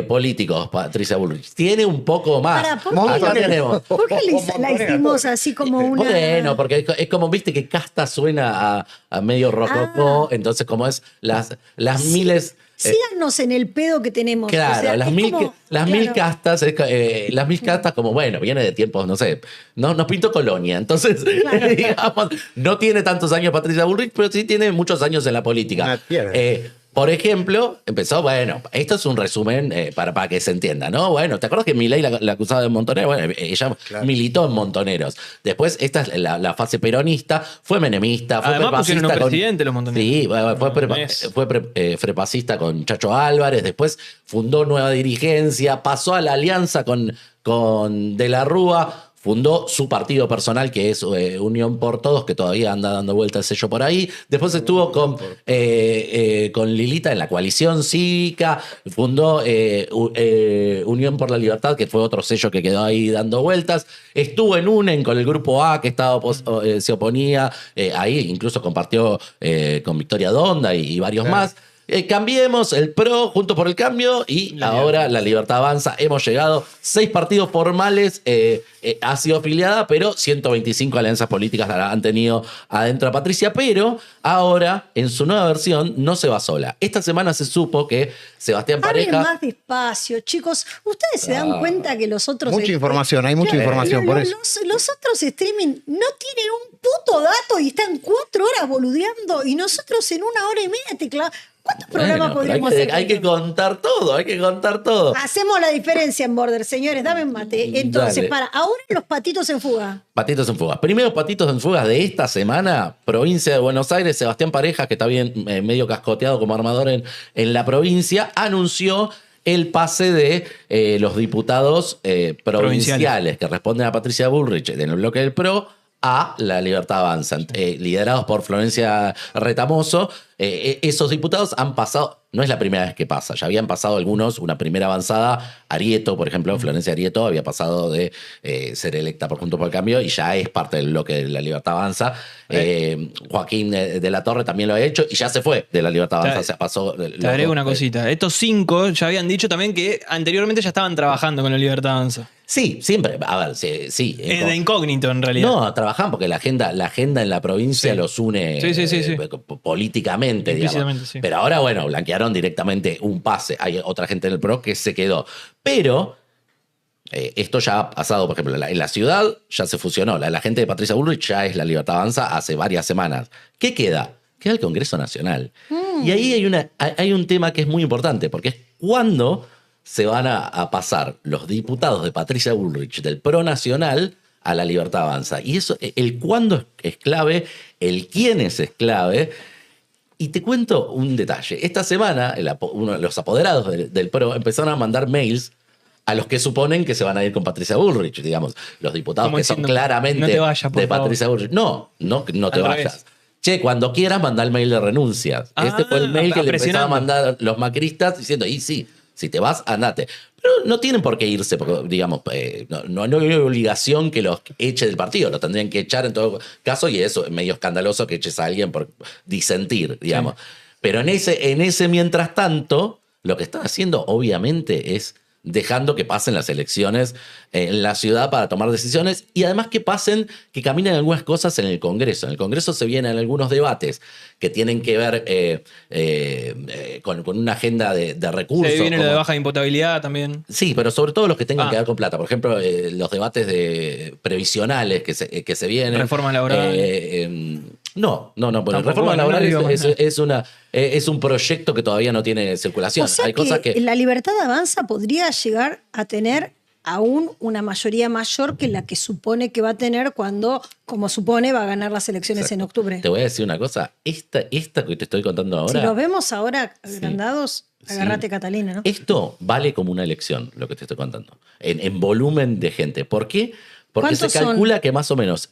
políticos, Patricia Bullrich. Tiene un poco más. Para, ¿por qué? Acá tenemos. ¿Por qué la hicimos así como una...? Bueno, porque es como, viste, que casta suena a medio rococó, entonces como es las miles... Síganos en el pedo que tenemos. Claro, O sea, las es mil, como- las claro. mil castas, las mil castas como, bueno, viene de tiempos, no sé, no, nos pintó Colonia, entonces, digamos, no tiene tantos años Patricia Bullrich, pero sí tiene muchos años en la política. Una tierra. Por ejemplo, empezó, bueno, esto es un resumen para que se entienda, ¿no? Bueno, ¿te acuerdas que Milei la acusaba de montonera? Bueno, ella militó en Montoneros. Después, esta es la fase peronista, fue menemista, fue Además pusieron un prepacista presidente los Montoneros. Sí, fue frepacista con Chacho Álvarez, después fundó Nueva Dirigencia, pasó a la alianza con De la Rúa, fundó su partido personal, que es Unión por Todos, que todavía anda dando vuelta el sello por ahí. Después estuvo con Lilita en la coalición cívica, fundó Unión por la Libertad, que fue otro sello que quedó ahí dando vueltas. Estuvo en UNEN con el grupo A, que estaba se oponía. Ahí incluso compartió con Victoria Donda y varios más. Cambiemos el PRO, Juntos por el Cambio, y ahora La Libertad Avanza. Hemos llegado 6 partidos formales, ha sido afiliada, pero 125 alianzas políticas la han tenido adentro a Patricia, pero ahora, en su nueva versión, no se va sola. Esta semana se supo que Sebastián Hablen Pareja... más despacio, chicos. Ustedes se dan cuenta que los otros... Mucha información, hay mucha información por eso. Los otros streaming no tienen un puto dato y están 4 horas boludeando y nosotros en 1 hora y media te clavamos. ¿Cuántos programas Bueno, pero podríamos hacer? hay que contar todo, hay que contar todo. Hacemos la diferencia en Border, señores. Dame mate. Entonces, Dale. ahora los patitos en fuga. Patitos en fugas. Primeros patitos en fugas de esta semana, provincia de Buenos Aires, Sebastián Pareja, que está bien medio cascoteado como armador en la provincia, anunció el pase de los diputados provinciales que responden a Patricia Bullrich en el bloque del PRO a La Libertad Avanza, liderados por Florencia Retamoso. Esos diputados han pasado, no es la primera vez que pasa, ya habían pasado algunos, una primera avanzada, Arieto, por ejemplo, Florencia Arieto había pasado de ser electa por Juntos por el Cambio y ya es parte del bloque de La Libertad Avanza. Joaquín de la Torre también lo ha hecho y ya se fue de La Libertad Avanza, o sea, pasó... Te agrego una cosita. Estos 5 ya habían dicho también que anteriormente ya estaban trabajando con la Libertad Avanza. Sí, siempre, a ver, sí. De incógnito, en realidad. No, trabajan porque la agenda en la provincia los une Sí. políticamente, digamos. Implícitamente, sí. Pero ahora, bueno, blanquearon directamente un pase. Hay otra gente en el PRO que se quedó. Pero esto ya ha pasado, por ejemplo, en la ciudad ya se fusionó. La gente de Patricia Bullrich ya es La Libertad Avanza hace varias semanas. ¿Qué queda? Queda el Congreso Nacional. Y ahí hay un tema que es muy importante, porque es cuándo se van a pasar los diputados de Patricia Bullrich del PRO Nacional a La Libertad Avanza. Y eso, el cuándo es clave, el quiénes es clave. Y te cuento un detalle. Esta semana, uno de los apoderados del PRO empezaron a mandar mails a los que suponen que se van a ir con Patricia Bullrich, digamos. Los diputados Como que son diciendo, claramente no te vayas, por de favor. Patricia Bullrich. No te Al vayas. revés. Che, cuando quieras, mandá el mail de renuncias. Este fue el mail que le empezaron a presionando. mandar los macristas diciendo, y sí, si te vas, andate. Pero no tienen por qué irse, porque, digamos, no hay obligación que los eche del partido. Lo tendrían que echar en todo caso, y eso es medio escandaloso que eches a alguien por disentir, digamos. Pero en ese mientras tanto, lo que están haciendo obviamente es dejando que pasen las elecciones en la ciudad para tomar decisiones y además que caminen algunas cosas en el Congreso. En el Congreso se vienen algunos debates que tienen que ver con una agenda de recursos. Se viene lo de como- baja imputabilidad también. Sí, pero sobre todo los que tengan Ah. que ver con plata. Por ejemplo, los debates previsionales que se vienen. Reforma laboral. No, porque Tampoco, reforma bueno, laboral no digo más nada. es un proyecto que todavía no tiene circulación. O sea Hay cosas que la Libertad Avanza podría llegar a tener aún una mayoría mayor que la que supone que va a tener cuando, como supone, va a ganar las elecciones en octubre. te voy a decir una cosa. Esta que te estoy contando ahora. Si los vemos ahora agrandados, agárrate, Sí. Catalina, ¿no? Esto vale como una elección, lo que te estoy contando. En volumen de gente. ¿Por qué? Porque se ¿Cuántos son? calcula que más o menos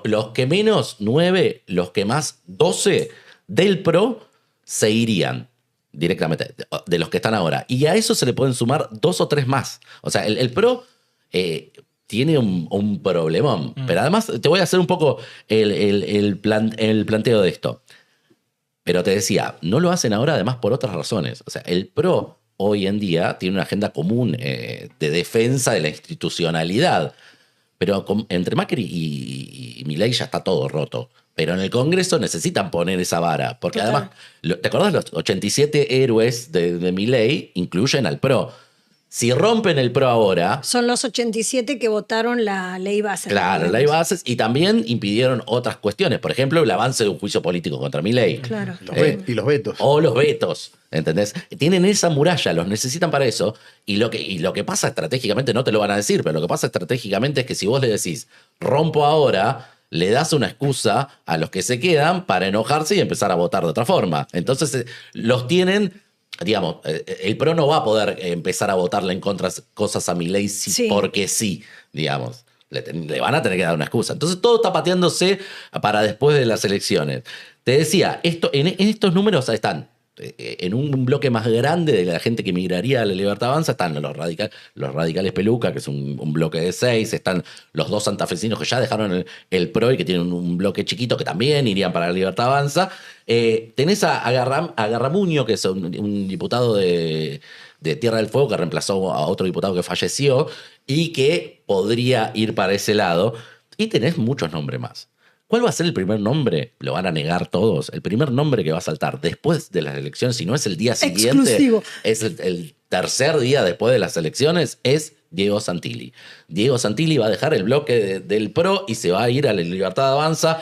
los que menos 9, los que más 12 del PRO se irían directamente de los que están ahora. Y a eso se le pueden sumar 2 o 3 más. O sea, el PRO tiene un problemón. Pero además te voy a hacer un poco el planteo de esto. Pero te decía, no lo hacen ahora además por otras razones. O sea, el PRO hoy en día tiene una agenda común de defensa de la institucionalidad. Pero entre Macri y Milei ya está todo roto. Pero en el Congreso necesitan poner esa vara. Porque Total. además, ¿te acordás? Los 87 héroes de Milei incluyen al PRO. Si rompen el PRO ahora, Son los 87 que votaron la ley base. claro, la hay bases y también impidieron otras cuestiones. Por ejemplo, el avance de un juicio político contra Milei. Claro. Y los vetos. O los vetos, ¿entendés? Tienen esa muralla, los necesitan para eso. Y lo que pasa estratégicamente, no te lo van a decir, pero lo que pasa estratégicamente es que si vos le decís, rompo ahora, le das una excusa a los que se quedan para enojarse y empezar a votar de otra forma. Entonces, los tienen, digamos, el PRO no va a poder empezar a votarle en contra cosas a Milei Sí. porque sí, digamos. Le van a tener que dar una excusa. Entonces todo está pateándose para después de las elecciones. Te decía, en estos números están, en un bloque más grande de la gente que migraría a la Libertad Avanza, están los radicales Peluca, que es un bloque de 6, están los 2 santafesinos que ya dejaron el PRO y que tienen un bloque chiquito que también irían para la Libertad Avanza. Tenés a Garramuño, que es un diputado de Tierra del Fuego que reemplazó a otro diputado que falleció y que podría ir para ese lado. Y tenés muchos nombres más. ¿Cuál va a ser el primer nombre? Lo van a negar todos. El primer nombre que va a saltar después de las elecciones, si no es el día siguiente, Exclusivo. es el tercer día después de las elecciones, es Diego Santilli. Diego Santilli va a dejar el bloque del PRO y se va a ir a la Libertad Avanza.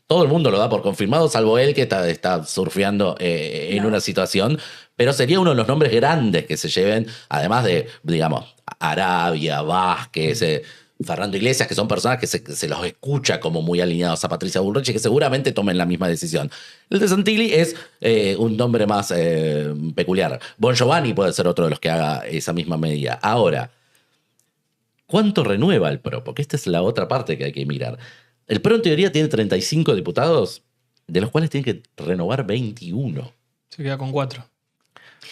Todo el mundo lo da por confirmado, salvo él que está surfeando en una situación. Pero sería uno de los nombres grandes que se lleven, además de, digamos, Arabia, Vázquez, Fernando Iglesias, que son personas que se los escucha como muy alineados a Patricia Bullrich y que seguramente tomen la misma decisión. El de Santilli es un nombre más peculiar. Bon Giovanni puede ser otro de los que haga esa misma medida. Ahora, ¿cuánto renueva el PRO? Porque esta es la otra parte que hay que mirar. El PRO en teoría tiene 35 diputados, de los cuales tiene que renovar 21. Se queda con 4.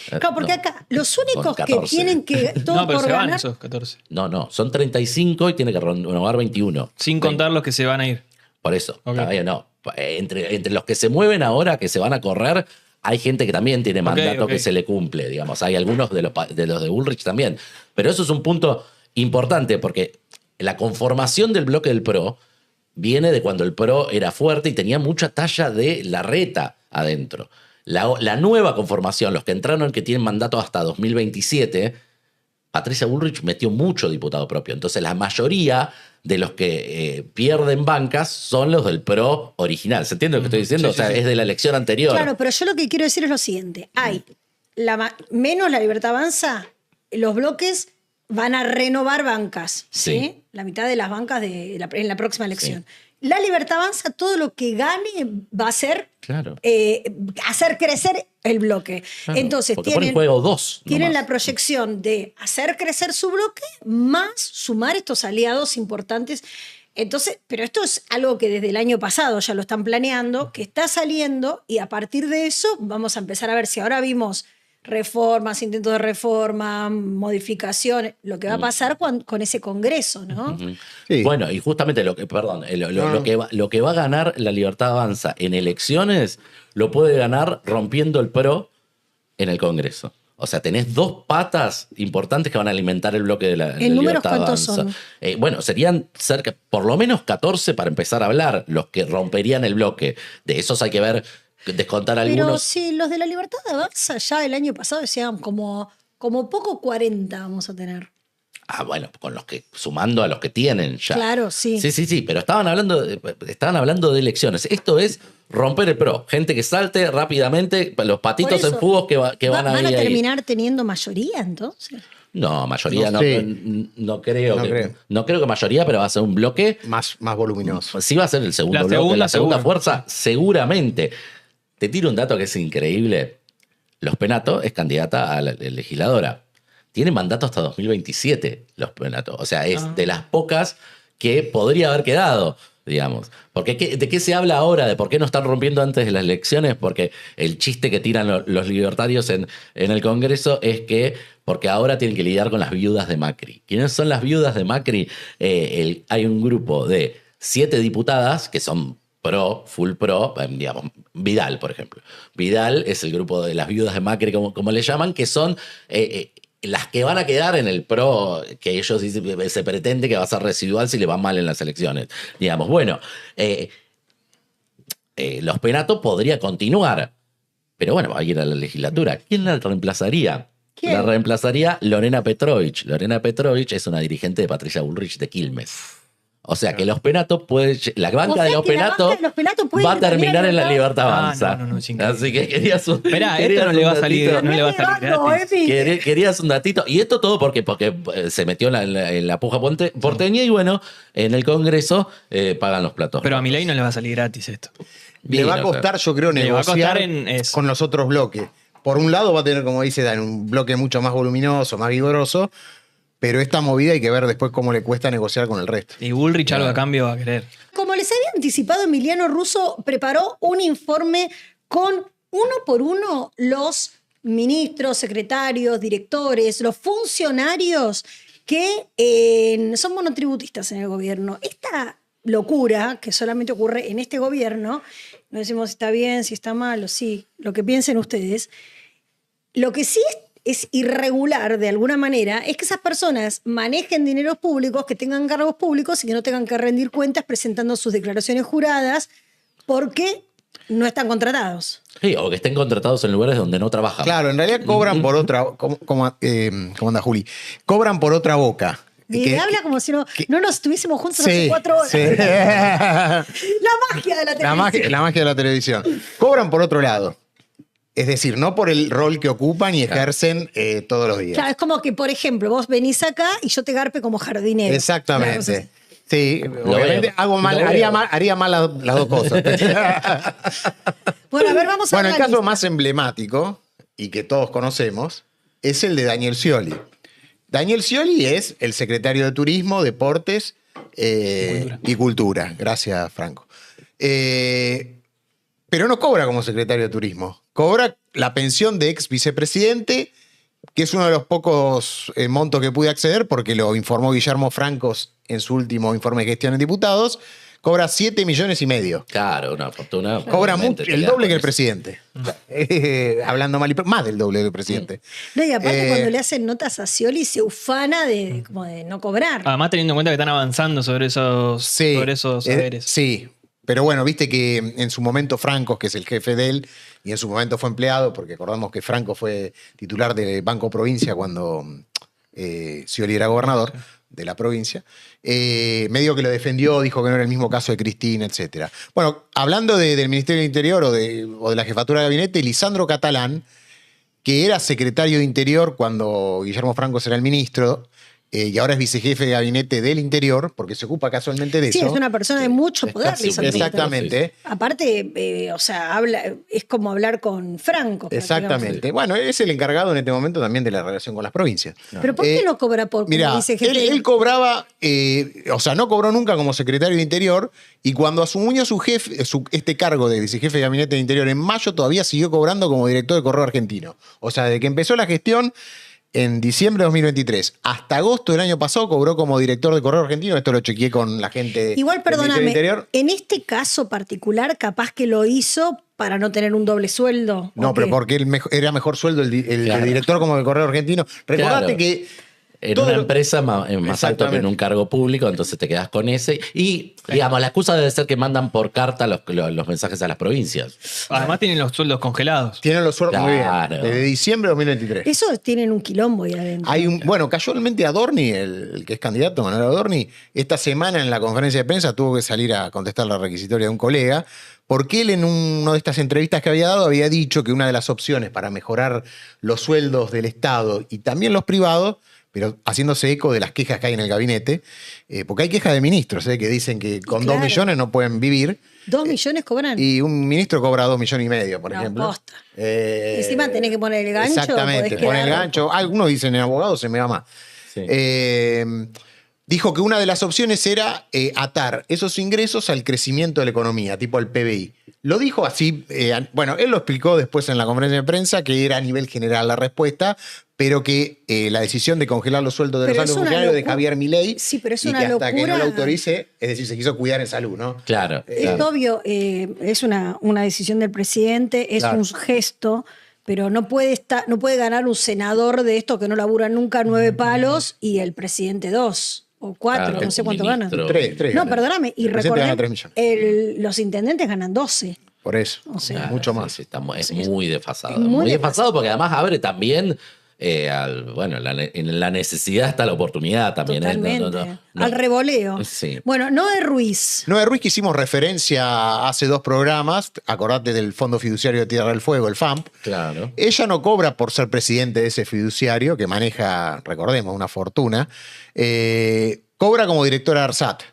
Claro, porque No, acá los con únicos que 14. tienen que todo No, pero por se van ganar. esos 14. No, son 35 y tiene que renovar 21. Sin contar los que se van a ir. Por eso, Ok. todavía no. Entre los que se mueven ahora, que se van a correr, hay gente que también tiene mandato ok. que se le cumple, digamos. Hay algunos de los de Bullrich también. Pero eso es un punto importante porque la conformación del bloque del PRO viene de cuando el PRO era fuerte y tenía mucha talla de Larreta adentro. La nueva conformación, los que entraron que tienen mandato hasta 2027, Patricia Bullrich metió mucho diputado propio. Entonces la mayoría de los que pierden bancas son los del PRO original. ¿Se entiende lo que estoy diciendo? Sí, O sea, sí, sí. es de la elección anterior. Claro, pero yo lo que quiero decir es lo siguiente. Hay menos la Libertad Avanza, los bloques van a renovar bancas. ¿sí? Sí. La mitad de las bancas en la próxima elección. La Libertad Avanza, todo lo que gane va a ser Claro. hacer crecer el bloque. Claro, Entonces, porque pone en juego dos. tienen nomás. la proyección de hacer crecer su bloque más sumar estos aliados importantes. Entonces, pero esto es algo que desde el año pasado ya lo están planeando, que está saliendo y a partir de eso vamos a empezar a ver si ahora vimos reformas, intentos de reforma, modificaciones, lo que va a pasar con ese Congreso, ¿no? Ujú. Sí. Bueno, y justamente lo que va a ganar La Libertad Avanza en elecciones, lo puede ganar rompiendo el PRO en el Congreso. O sea, tenés dos patas importantes que van a alimentar el bloque de la ¿En números Libertad cuántos Avanza. son? Bueno, serían cerca, por lo menos 14 para empezar a hablar, los que romperían el bloque. De esos hay que ver, descontar Pero algunos. si los de la Libertad Avanza ya el año pasado decían como poco 40 vamos a tener. Ah, bueno, con los que, sumando a los que tienen ya. Claro, sí. Sí, pero estaban hablando de elecciones. Esto es romper el PRO. Gente que salte rápidamente, los patitos Por en eso, fugos que van a ¿Van a ir ahí. terminar teniendo mayoría entonces? No, mayoría No no, sé. no creo. No que, creo. no creo que mayoría, pero va a ser un bloque. Más voluminoso. Sí va a ser el segundo La bloque, segunda, la segunda seguro. fuerza, seguramente. Te tiro un dato que es increíble. Los Penato es candidata a la legisladora. Tiene mandato hasta 2027, los Penato. O sea, es de las pocas que podría haber quedado, digamos. Porque ¿de qué se habla ahora? ¿De por qué no están rompiendo antes de las elecciones? Porque el chiste que tiran los libertarios en el Congreso es que porque ahora tienen que lidiar con las viudas de Macri. ¿Quiénes son las viudas de Macri? Hay un grupo de 7 diputadas que son full pro, digamos, Vidal, por ejemplo. Vidal es el grupo de las viudas de Macri, como le llaman, que son las que van a quedar en el PRO, que ellos dicen, se pretende que va a ser residual si le va mal en las elecciones. Digamos, bueno, los Penato podría continuar, pero bueno, va a ir a la legislatura. ¿Quién la reemplazaría? ¿Quién? La reemplazaría Lorena Petrovich. Lorena Petrovich es una dirigente de Patricia Bullrich de Quilmes. O sea que los Penato la banca O sea de los que la Penato banca de los Penato puede va a ir también terminar a en la la Libertad Ah, Avanza. no, es increíble. Así que querías un. Esperá, querías esto no le va a un salir, datito. no le va a salir Nevando, gratis. Epi. Querías un datito. Y esto todo porque se metió en la puja porteña y bueno, en el Congreso pagan los platos. Pero a rotos. Milei no le va a salir gratis esto. Le va a costar, yo creo, Le va a negociar costar en eso. con los otros bloques. Por un lado va a tener, como dice Dan, un bloque mucho más voluminoso, más vigoroso, pero esta movida hay que ver después cómo le cuesta negociar con el resto. Y Bullrich algo a cambio va a querer. Como les había anticipado, Emiliano Russo preparó un informe con uno por uno los ministros, secretarios, directores, los funcionarios que son monotributistas en el gobierno. Esta locura que solamente ocurre en este gobierno, no decimos si está bien, si está mal o sí, lo que piensen ustedes, lo que sí es irregular de alguna manera es que esas personas manejen dineros públicos, que tengan cargos públicos y que no tengan que rendir cuentas presentando sus declaraciones juradas porque no están contratados. Sí, o que estén contratados en lugares donde no trabajan. Claro, en realidad cobran por otra. ¿Cómo anda Juli? Cobran por otra boca. Y habla como si no nos estuviésemos juntos hace Sí, 4 horas. sí. La magia de la televisión. La magia de la televisión. Cobran por otro lado. Es decir, no por el rol que ocupan y ejercen todos los días. Claro, es como que, por ejemplo, vos venís acá y yo te garpe como jardinero. Exactamente. Claro, Sí, obviamente veo. hago mal, Lo haría veo. mal las dos cosas. bueno, a ver, vamos a Bueno, ver el la caso lista. más emblemático y que todos conocemos es el de Daniel Scioli. Daniel Scioli es el secretario de Turismo, Deportes y Cultura. Gracias, Franco. Pero no cobra como secretario de Turismo. Cobra la pensión de ex vicepresidente, que es uno de los pocos montos que pude acceder porque lo informó Guillermo Francos en su último informe de gestión en diputados. Cobra 7,5 millones. Claro, una fortuna. Cobra obviamente, mucho, el queda doble que el con eso. presidente. Hablando mal y más del doble del presidente. No, y aparte Eh, cuando le hacen notas a Scioli se ufana de, como de no cobrar. Además, teniendo en cuenta que están avanzando sobre esos saberes. Sí, pero bueno, viste que en su momento Francos, que es el jefe de él, y en su momento fue empleado, porque acordamos que Franco fue titular del Banco Provincia cuando Scioli era gobernador de la provincia, medio que lo defendió, dijo que no era el mismo caso de Cristina, etc. Bueno, hablando del Ministerio del Interior o de la jefatura de gabinete, Lisandro Catalán, que era secretario de Interior cuando Guillermo Francos era el ministro, y ahora es vicejefe de gabinete del Interior, porque se ocupa casualmente de Sí, eso. es una persona de mucho Es poder, casi Luis un Alberto. Exactamente. Aparte, o sea, es como hablar con Franco. Exactamente. Bueno, es el encargado en este momento también de la relación con las provincias. Pero ¿por qué no cobra por como Mira, vicejefe? él cobraba, o sea, no cobró nunca como secretario de Interior, y cuando asumió este cargo de vicejefe de gabinete de Interior en mayo, todavía siguió cobrando como director de Correo Argentino. O sea, desde que empezó la gestión en diciembre de 2023 hasta agosto del año pasado cobró como director de Correo Argentino. Esto lo chequeé con la gente Igual, del Ministerio del perdóname, Interior. en este caso particular, capaz que lo hizo para no tener un doble sueldo. No, ¿o pero qué? porque era mejor sueldo el Claro. director como de Correo Argentino. Recordate Claro. que En todo una lo- empresa más alto que Exactamente. en un cargo público, entonces te quedas con ese. Y, digamos, la excusa debe ser que mandan por carta los mensajes a las provincias. Además tienen los sueldos congelados. tienen los sueldos muy bien. Claro. Desde diciembre de 2023. Esos tienen un quilombo ahí adentro. Bueno, casualmente Adorni, el que es candidato, Manuel Adorni, esta semana en la conferencia de prensa tuvo que salir a contestar la requisitoria de un colega, porque él en una de estas entrevistas que había dado había dicho que una de las opciones para mejorar los sueldos del Estado y también los privados, pero haciéndose eco de las quejas que hay en el gabinete, porque hay quejas de ministros que dicen que con Claro. 2 millones no pueden vivir. 2 millones cobran. Y un ministro cobra 2,5 millones, por No, ejemplo. posta. Encima tenés que poner el gancho. Exactamente, podés pone el quedar- gancho. Algunos dicen en abogado se me va más. Sí. Dijo que una de las opciones era atar esos ingresos al crecimiento de la economía, tipo al PBI. Lo dijo así, bueno, él lo explicó después en la conferencia de prensa, que era a nivel general la respuesta, pero que la decisión de congelar los sueldos de Pero los es altos una funcionarios de locura. Javier Milei, Sí, pero es y una que hasta que no locura. lo autorice, es decir, se quiso cuidar en salud, ¿no? Claro. Es claro. obvio, es una decisión del presidente, es Claro. un gesto, pero no puede ganar un senador de esto que no labura nunca 9 palos y el presidente 2 o 4, Claro, no sé un cuánto gana. ministro. Tres No, gana. perdóname, y El presidente gana 3 recordemos, millones. los intendentes ganan 12. Por eso, O sea, Claro, mucho sí, más. sí, es muy desfasado. Es muy Muy desfasado. desfasado porque además abre también, en la necesidad está la oportunidad también. Totalmente. Al revoleo. Sí. Bueno, Noé Ruiz. Noé Ruiz, que hicimos referencia hace 2 programas, acordate del Fondo Fiduciario de Tierra del Fuego, el FAMP. Claro. Ella no cobra por ser presidente de ese fiduciario, que maneja, recordemos, una fortuna. Cobra como directora de ARSAT.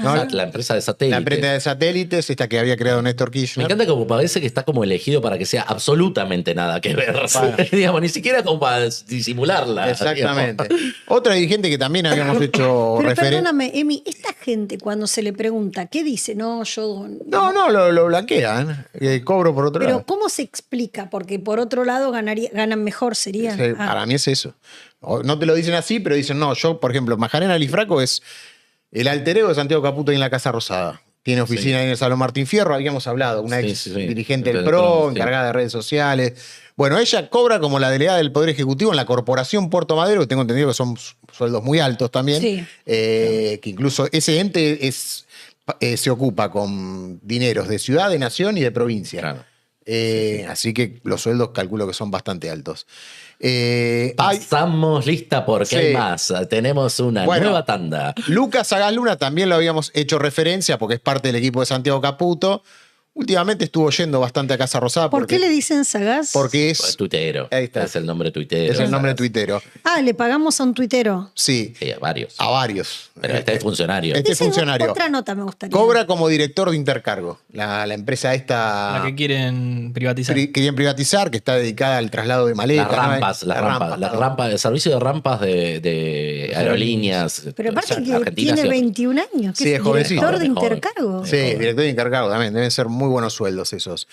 ¿no? La empresa de satélite. La empresa de satélites, esta que había creado Néstor Me Kirchner. encanta como parece que está como elegido para que sea absolutamente nada que ver. Bueno. Digamos, ni siquiera como para disimularla. Exactamente. digamos. Otra dirigente que también habíamos hecho Pero referencia. perdóname, Emi, esta gente cuando se le pregunta, ¿qué dice? No, yo... No, lo blanquean. Cobro por otro Pero lado. ¿cómo se explica? Porque por otro lado ganan mejor, sería. Sí, Para mí es eso. No te lo dicen así, pero dicen, no, yo, por ejemplo, Majarena Lifraco es el alter ego de Santiago Caputo ahí en la Casa Rosada. Tiene oficina ahí en el Salón Martín Fierro, habíamos hablado, una Sí, ex sí. dirigente del Del PRO, PRO, sí. encargada de redes sociales. Bueno, ella cobra como la delegada del Poder Ejecutivo en la Corporación Puerto Madero, que tengo entendido que son sueldos muy altos también. Sí. Que incluso ese ente se ocupa con dineros de ciudad, de nación y de provincia. Claro. Así que los sueldos calculo que son bastante altos. Pasamos lista porque Sí. hay más. Tenemos una Bueno. nueva tanda. Lucas Sagaz Luna también lo habíamos hecho referencia porque es parte del equipo de Santiago Caputo. Últimamente estuvo yendo bastante a Casa Rosada. ¿Por qué le dicen sagaz? Porque Es es tuitero. Ahí está. Es el nombre tuitero. es el nombre tuitero. Ah, le pagamos a un tuitero. Sí, Sí, a varios. a varios. Pero este es funcionario. Este es Esa funcionario. Otra nota me gustaría. Cobra como director de Intercargo. La empresa esta La que quieren privatizar. querían privatizar, que está dedicada al traslado de maletas. Las rampas, el servicio de rampas de aerolíneas. Pero aparte que argentinas tiene y otras. 21 años. Sí, que es jovencito. director de Es joven. Intercargo. Sí, director de Intercargo también. Deben ser muy buenos sueldos esos.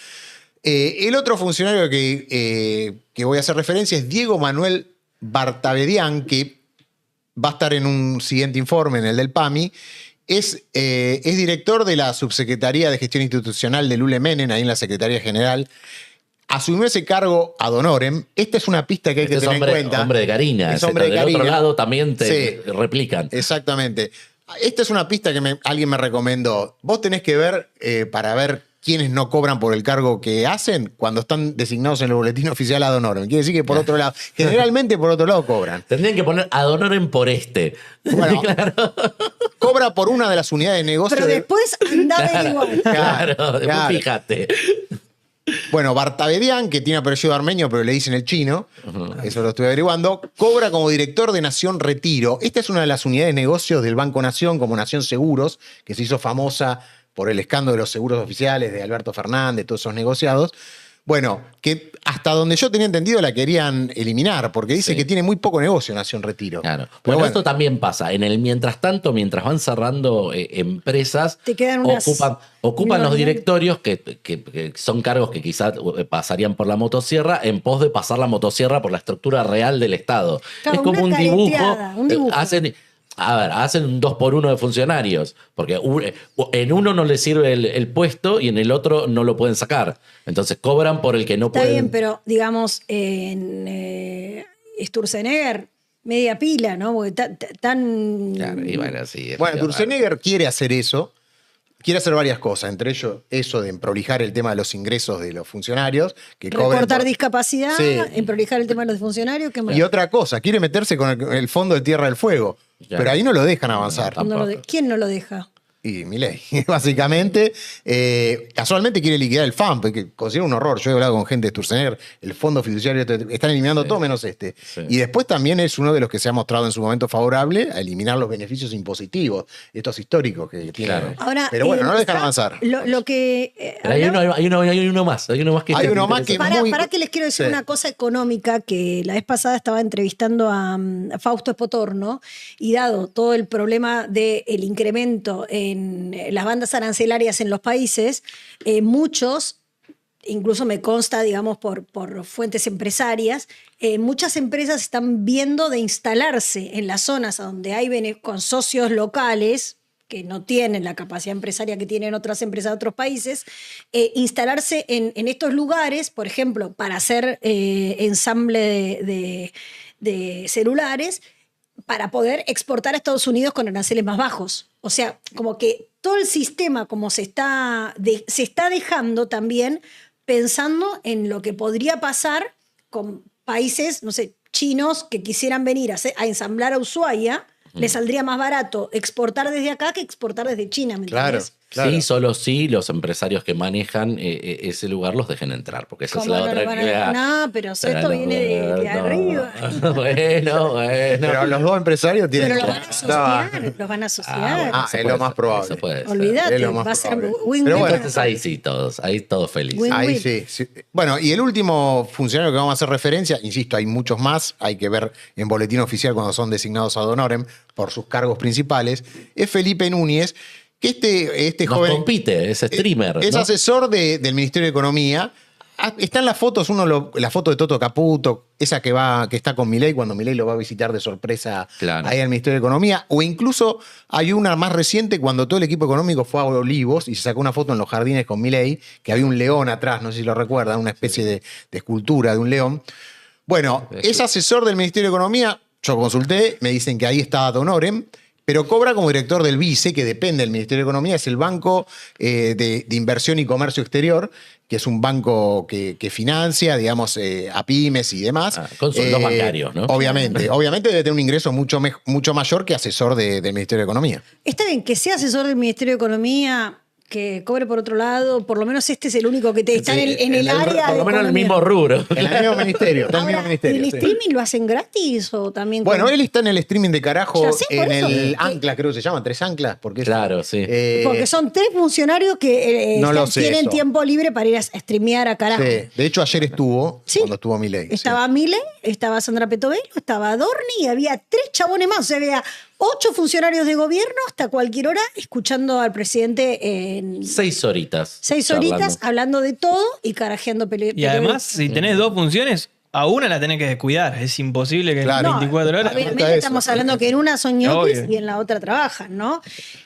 El otro funcionario que voy a hacer referencia es Diego Manuel Bartavedian, que va a estar en un siguiente informe, en el del PAMI. Es director de la Subsecretaría de Gestión Institucional de Lule Menem, ahí en la Secretaría General. Asumió ese cargo ad honorem. Esta es una pista que hay Este que es tener en cuenta. hombre de Karina. Es hombre de Del otro Karina. lado también te Sí. replican. Exactamente. Esta es una pista que alguien me recomendó. Vos tenés que ver, para ver quiénes no cobran por el cargo que hacen cuando están designados en el boletín oficial ad honorem. Quiere decir que por otro lado, generalmente por otro lado cobran. Tendrían que poner ad honorem por este. Bueno, cobra por una de las unidades de negocio. Pero después anda a averiguar. Claro, después Claro. fíjate. Bueno, Bartabedian, que tiene apellido armenio, pero le dicen el chino, eso lo estoy averiguando, cobra como director de Nación Retiro. Esta es una de las unidades de negocios del Banco Nación, como Nación Seguros, que se hizo famosa por el escándalo de los seguros oficiales de Alberto Fernández, todos esos negociados. Bueno, que hasta donde yo tenía entendido la querían eliminar, porque dice que tiene muy poco negocio Nación Retiro. Claro. Pero Bueno, esto también pasa. En el mientras tanto, mientras van cerrando empresas, Te quedan unas ocupan los minorías. directorios que son cargos que quizás pasarían por la motosierra en pos de pasar la motosierra por la estructura real del Estado. Claro, es como una un dibujo. careteada, un dibujo. Hacen un 2x1 de funcionarios, porque en uno no les sirve el puesto y en el otro no lo pueden sacar. Entonces cobran por el que no Está pueden. bien, pero digamos, en Sturzenegger, media pila, ¿no? Porque tan... Claro, y bueno, sí, Bueno, es Sturzenegger quiere hacer eso, quiere hacer varias cosas, entre ellos eso de prolijar el tema de los ingresos de los funcionarios, que cobren Recortar por- discapacidad, Sí. en prolijar el tema de los funcionarios. ¿Qué más? Y otra cosa, quiere meterse con el fondo de Tierra del Fuego, Ya. pero ahí no lo dejan avanzar. ¿Quién no lo deja? Y Milei, básicamente. Casualmente quiere liquidar el FAM, porque considera un horror. Yo he hablado con gente de Sturzenegger, el fondo fiduciario, están eliminando todo menos este. Sí. Y después también es uno de los que se ha mostrado en su momento favorable a eliminar los beneficios impositivos, estos históricos que tiene. Claro. Ahora, Pero bueno, no lo dejan está avanzar. Lo que... Pero hay uno más. Hay uno más que Hay está uno más que- interesante. Para que les quiero decir Sí. una cosa económica, que la vez pasada estaba entrevistando a Fausto Espotorno, y dado todo el problema del incremento en las bandas arancelarias en los países, muchos, incluso me consta, digamos, por fuentes empresarias, muchas empresas están viendo de instalarse en las zonas donde hay con socios locales que no tienen la capacidad empresaria que tienen otras empresas de otros países, instalarse en estos lugares, por ejemplo, para hacer ensamble de celulares, para poder exportar a Estados Unidos con aranceles más bajos. O sea, como que todo el sistema como se está dejando también pensando en lo que podría pasar con países, no sé, chinos que quisieran venir a ensamblar a Ushuaia, les saldría más barato exportar desde acá que exportar desde China, ¿me Claro. entendés? Claro. Sí, solo si los empresarios que manejan ese lugar los dejen entrar, porque esa es ¿Cómo la no otra lo van a- que No, pero esto viene de arriba. Bueno. Pero los dos empresarios tienen. Pero los van a asociar, los van a asociar. Ah, Eso es puede lo más ser, probable. eso puede ser. Olvídate, es lo más va a ser probable. win-win. Pero bueno, Entonces ahí todos felices. Win- Ahí win. sí. Bueno, y el último funcionario que vamos a hacer referencia, insisto, hay muchos más, hay que ver en boletín oficial cuando son designados ad honorem por sus cargos principales, es Felipe Núñez, que este Nos joven compite, es streamer. es ¿no? asesor del Ministerio de Economía. Están las fotos, la foto de Toto Caputo, esa que está con Milei cuando Milei lo va a visitar de sorpresa Claro. ahí al Ministerio de Economía, o incluso hay una más reciente cuando todo el equipo económico fue a Olivos y se sacó una foto en los jardines con Milei, que había un león atrás, no sé si lo recuerdan, una especie de escultura de un león. Bueno, es asesor del Ministerio de Economía, yo consulté, me dicen que ahí está ad honorem, pero cobra como director del BICE, que depende del Ministerio de Economía, es el Banco de Inversión y Comercio Exterior, que es un banco que financia, digamos, a pymes y demás. Con sueldos bancarios, ¿no? Obviamente debe tener un ingreso mucho mayor que asesor del Ministerio de Economía. Está bien que sea asesor del Ministerio de Economía, que cobre por otro lado, por lo menos este es el único que te está Sí, en el área por de lo menos en el economía. mismo rubro. En el mismo ministerio, está en el mismo Ahora, ministerio. ¿el sí. streaming lo hacen gratis o también? Bueno, él está en el streaming de carajo, Ya sé, por en eso. el Ancla, creo que se llama, 3 Anclas, porque es- Claro, sí. Porque son 3 funcionarios que no lo sé tienen eso. tiempo libre para ir a streamear a carajo. Sí. De hecho, ayer estuvo, Sí. cuando estuvo Milei. sí. Estaba Milei, estaba Sandra Petovelo, estaba Adorni y había 3 chabones más. O sea, había 8 funcionarios de gobierno hasta cualquier hora escuchando al presidente en 6 horitas. 6 horitas charlando. hablando de todo y carajeando Y además, si tenés dos funciones, a una la tenés que descuidar. Es imposible que Claro. en 24 horas. Obviamente Eso. estamos hablando que en una son ñoquis Obvio. y en la otra trabajan, ¿no?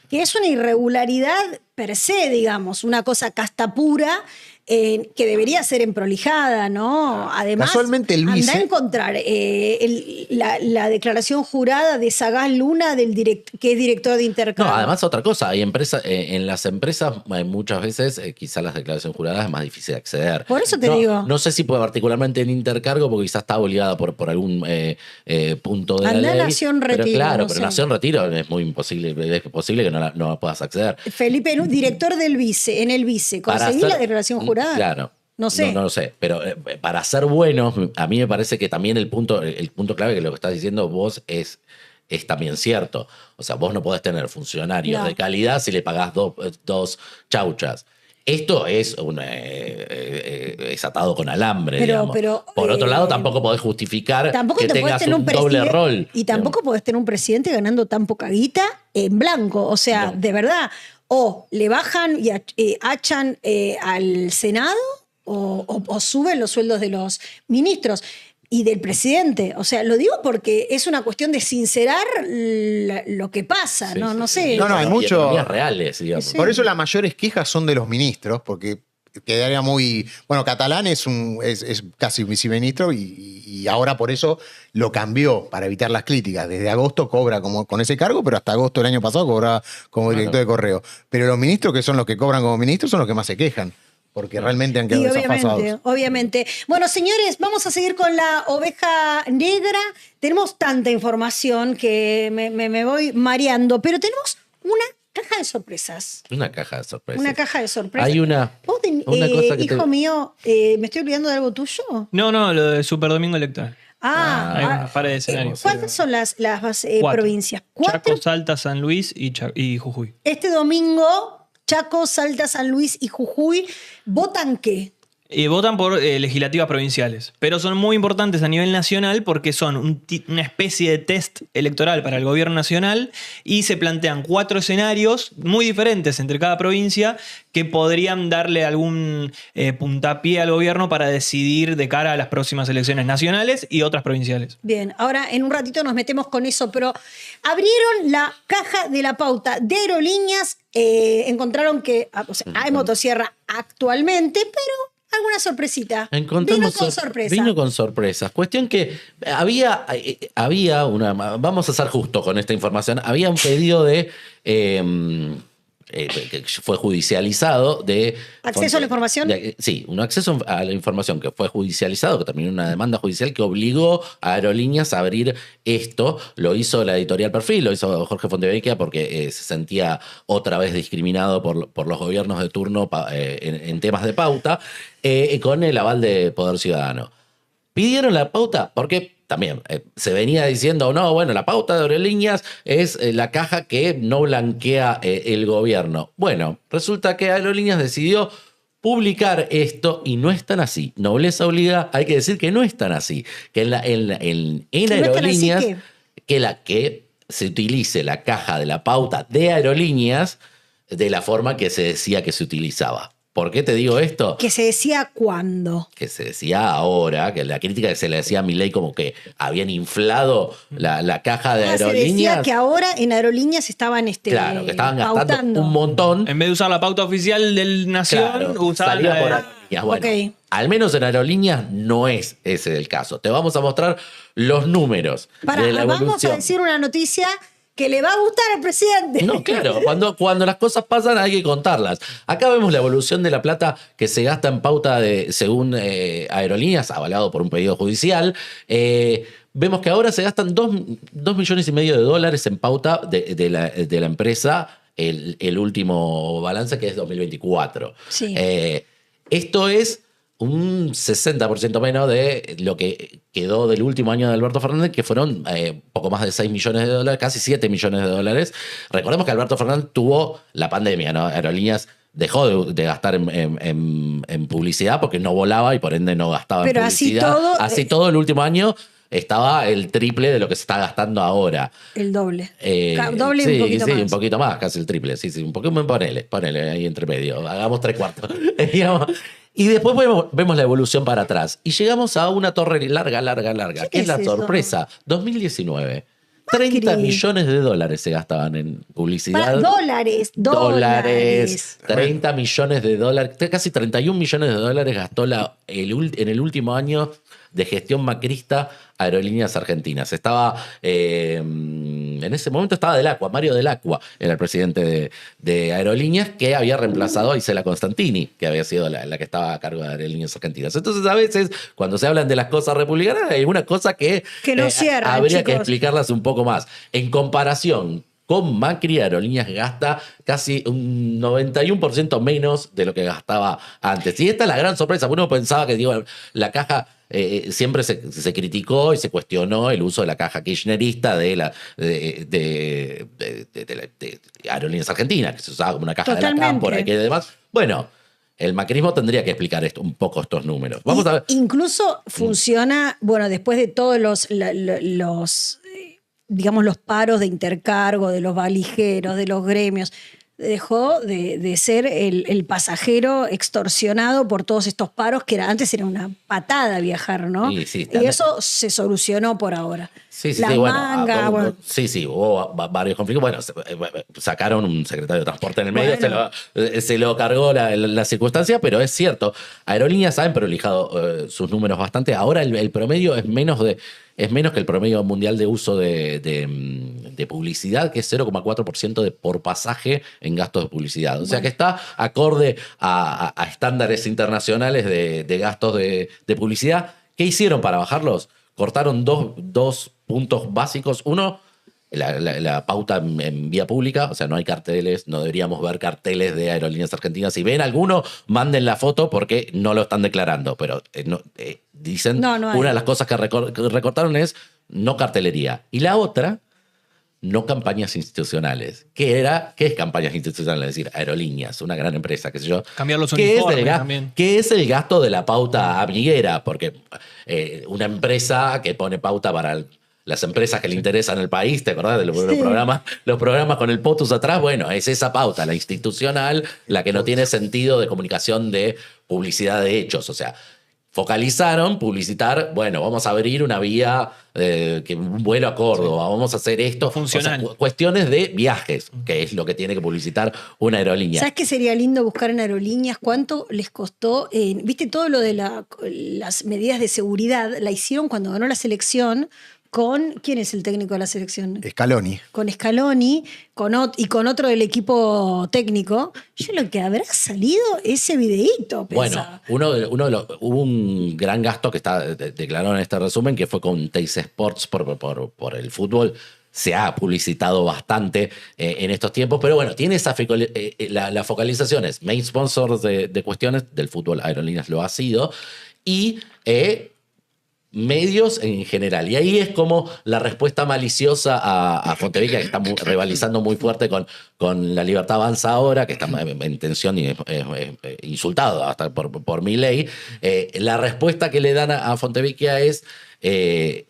Que es una irregularidad per se, digamos, una cosa casta pura que debería ser emprolijada, ¿no? Además, Casualmente el vice- anda a encontrar la declaración jurada de Sagaz Luna, que es director de Intercambio. No, además otra cosa, hay empresas, en las empresas muchas veces quizás las declaraciones juradas es más difícil de acceder. Por eso te No, digo. No sé si particularmente en Intercargo, porque quizás está obligada por algún punto de Anda la ley. Nación pero Retiro, claro, no pero sé. Nación Retiro es muy imposible, es posible que no la puedas acceder. Felipe, director del vice, en el vice, Para conseguí hacer- la declaración jurada. Claro. No sé. No lo sé, pero para ser buenos, a mí me parece que también el punto clave que lo que estás diciendo vos es también cierto. O sea, vos no podés tener funcionarios No. de calidad si le pagás dos chauchas. Esto es es atado con alambre, digamos. Por otro lado, tampoco podés justificar Tampoco que te podés tengas tener un doble rol. Y tampoco podés tener un presidente ganando tan poca guita en blanco. O sea, No. de verdad, o le bajan y achan al Senado o suben los sueldos de los ministros y del presidente. O sea, lo digo porque es una cuestión de sincerar lo que pasa. Sí, no sí, sé. sí. No, hay Y mucho- economías reales, digamos. Sí. Por eso las mayores quejas son de los ministros, porque quedaría muy... Bueno, Catalán es casi viceministro y ahora por eso lo cambió para evitar las críticas. Desde agosto cobra como con ese cargo, pero hasta agosto del año pasado cobraba como director de correo. Pero los ministros que son los que cobran como ministros son los que más se quejan, porque realmente han Y quedado obviamente, desfasados. obviamente. Bueno, señores, vamos a seguir con la oveja negra. Tenemos tanta información que me voy mareando, pero tenemos una caja de sorpresas. Una caja de sorpresas. Una caja de sorpresas. Hay una Vos cosa que hijo mío, ¿me estoy olvidando de algo tuyo? No, lo de Super Domingo Electoral. Hay una pared de escenarios. ¿Cuántas son las 4. provincias? ¿Cuatro? Chaco, Salta, San Luis y Jujuy. Este domingo, Chaco, Salta, San Luis y Jujuy, ¿votan qué? Votan por legislativas provinciales, pero son muy importantes a nivel nacional porque son una especie de test electoral para el gobierno nacional y se plantean 4 escenarios muy diferentes entre cada provincia que podrían darle algún puntapié al gobierno para decidir de cara a las próximas elecciones nacionales y otras provinciales. Bien, ahora en un ratito nos metemos con eso, pero abrieron la caja de la pauta de aerolíneas, encontraron que hay motosierra actualmente, pero alguna sorpresita. Vino con sorpresa. Vino con sorpresas. Cuestión que había una... Vamos a ser justos con esta información. Había un pedido de... que fue judicializado de... ¿Acceso a la información? Sí, un acceso a la información que fue judicializado, que terminó en una demanda judicial que obligó a Aerolíneas a abrir esto. Lo hizo la editorial Perfil, lo hizo Jorge Fontevecchia porque se sentía otra vez discriminado por los gobiernos de turno en temas de pauta, con el aval de Poder Ciudadano. Pidieron la pauta porque también se venía diciendo, no, bueno, la pauta de Aerolíneas es la caja que no blanquea el gobierno. Bueno, resulta que Aerolíneas decidió publicar esto y no es tan así. Nobleza obliga, hay que decir que no es tan así. Que en Aerolíneas, que se utilice la caja de la pauta de Aerolíneas de la forma que se decía que se utilizaba. ¿Por qué te digo esto? Que se decía cuándo. Que se decía ahora, que la crítica que se le decía a Milei como que habían inflado la caja de Se Aerolíneas. decía que ahora en Aerolíneas estaban Claro, que estaban gastando pautando. un montón. En vez de usar la pauta oficial del Nación, Claro, usaban salía la por de- Aerolíneas. Bueno, Ok. al menos en Aerolíneas no es ese el caso. Te vamos a mostrar los números de la Vamos evolución. a decir una noticia que le va a gustar al presidente. No, claro, cuando las cosas pasan hay que contarlas. Acá vemos la evolución de la plata que se gasta en pauta según Aerolíneas, avalado por un pedido judicial. Vemos que ahora se gastan 2,5 millones de dólares en pauta de la empresa, el último balance que es 2024. Sí. Esto es un 60% menos de lo que quedó del último año de Alberto Fernández, que fueron poco más de 6 millones de dólares, casi 7 millones de dólares. Recordemos que Alberto Fernández tuvo la pandemia, ¿no? Aerolíneas dejó de gastar en publicidad porque no volaba y por ende no gastaba Pero en así publicidad. todo, Así todo el último año estaba el triple de lo que se está gastando ahora. El doble. Doble y sí, un poquito más. un poquito más, casi el triple. Sí, un poquito, ponele ahí entre medio. Hagamos 3/4. Digamos. Y después vemos la evolución para atrás. Y llegamos a una torre larga, ¿Qué que es es la eso? sorpresa. 2019. 30 Macri. millones de dólares se gastaban en publicidad. Dólares. 30 millones de dólares. Casi 31 millones de dólares gastó en el último año de gestión macrista Aerolíneas Argentinas. Estaba, en ese momento estaba Mario Del Acqua, era el presidente de Aerolíneas, que había reemplazado a Isela Constantini, que había sido la que estaba a cargo de Aerolíneas Argentinas. Entonces, a veces, cuando se hablan de las cosas republicanas, hay alguna cosa que no cierran, habría que chicos. explicarlas un poco más. En comparación con Macri, Aerolíneas gasta casi un 91% menos de lo que gastaba antes. Y esta es la gran sorpresa. Uno pensaba que la caja siempre se criticó y se cuestionó el uso de la caja kirchnerista de Aerolíneas Argentinas, que se usaba como una caja de la cámpora y que demás. Bueno, el macrismo tendría que explicar un poco estos números. Vamos a ver. Incluso funciona, bueno, después de todos digamos, los paros de intercargo, de los valijeros, de los gremios, dejó de ser el pasajero extorsionado por todos estos paros, que antes era una patada viajar, ¿no? Sí, y eso se solucionó por ahora. Sí, La manga, bueno. Sí, hubo varios conflictos. Bueno, sacaron un secretario de transporte en el medio, se lo cargó la circunstancia, pero es cierto, Aerolíneas han prolijado sus números bastante. Ahora el promedio es menos que el promedio mundial de uso de publicidad, que es 0,4% por pasaje en gastos de publicidad. O sea que está acorde a estándares internacionales de gastos de publicidad. ¿Qué hicieron para bajarlos? Cortaron dos puntos básicos. Uno, la pauta en vía pública, o sea, no hay carteles, no deberíamos ver carteles de Aerolíneas Argentinas. Si ven alguno, manden la foto porque no lo están declarando, pero dicen, una de las cosas que recortaron es no cartelería. Y la otra, no campañas institucionales. ¿Qué es campañas institucionales? Es decir, Aerolíneas, una gran empresa, qué sé yo. Cambiar los uniformes también. ¿Qué es el gasto de la pauta amiguera? Porque una empresa que pone pauta para las empresas que le interesan el país, ¿te acordás de los programas con el POTUS atrás? Bueno, es esa pauta, la institucional, la que no tiene sentido de comunicación de publicidad de hechos. O sea, focalizaron, publicitar, bueno, vamos a abrir una vía, un vuelo a Córdoba, vamos a hacer esto. Funcional. O sea, cuestiones de viajes, que es lo que tiene que publicitar una aerolínea. ¿Sabes qué sería lindo buscar en Aerolíneas? ¿Cuánto les costó? ¿Viste todo lo de las medidas de seguridad? La hicieron cuando ganó la selección con... ¿Quién es el técnico de la selección? Scaloni. Con Scaloni y con otro del equipo técnico. Yo lo que habrá salido ese videíto, pensaba. Bueno, hubo un gran gasto que está declarado en este resumen, que fue con Teis Sports por el fútbol. Se ha publicitado bastante en estos tiempos, pero bueno, tiene la focalización es main sponsor de cuestiones del fútbol, Aerolíneas lo ha sido, y medios en general. Y ahí es como la respuesta maliciosa a Fontevecchia, que está rivalizando muy fuerte con La Libertad Avanza ahora, que está en tensión y insultado hasta por Milei. La respuesta que le dan a Fontevecchia es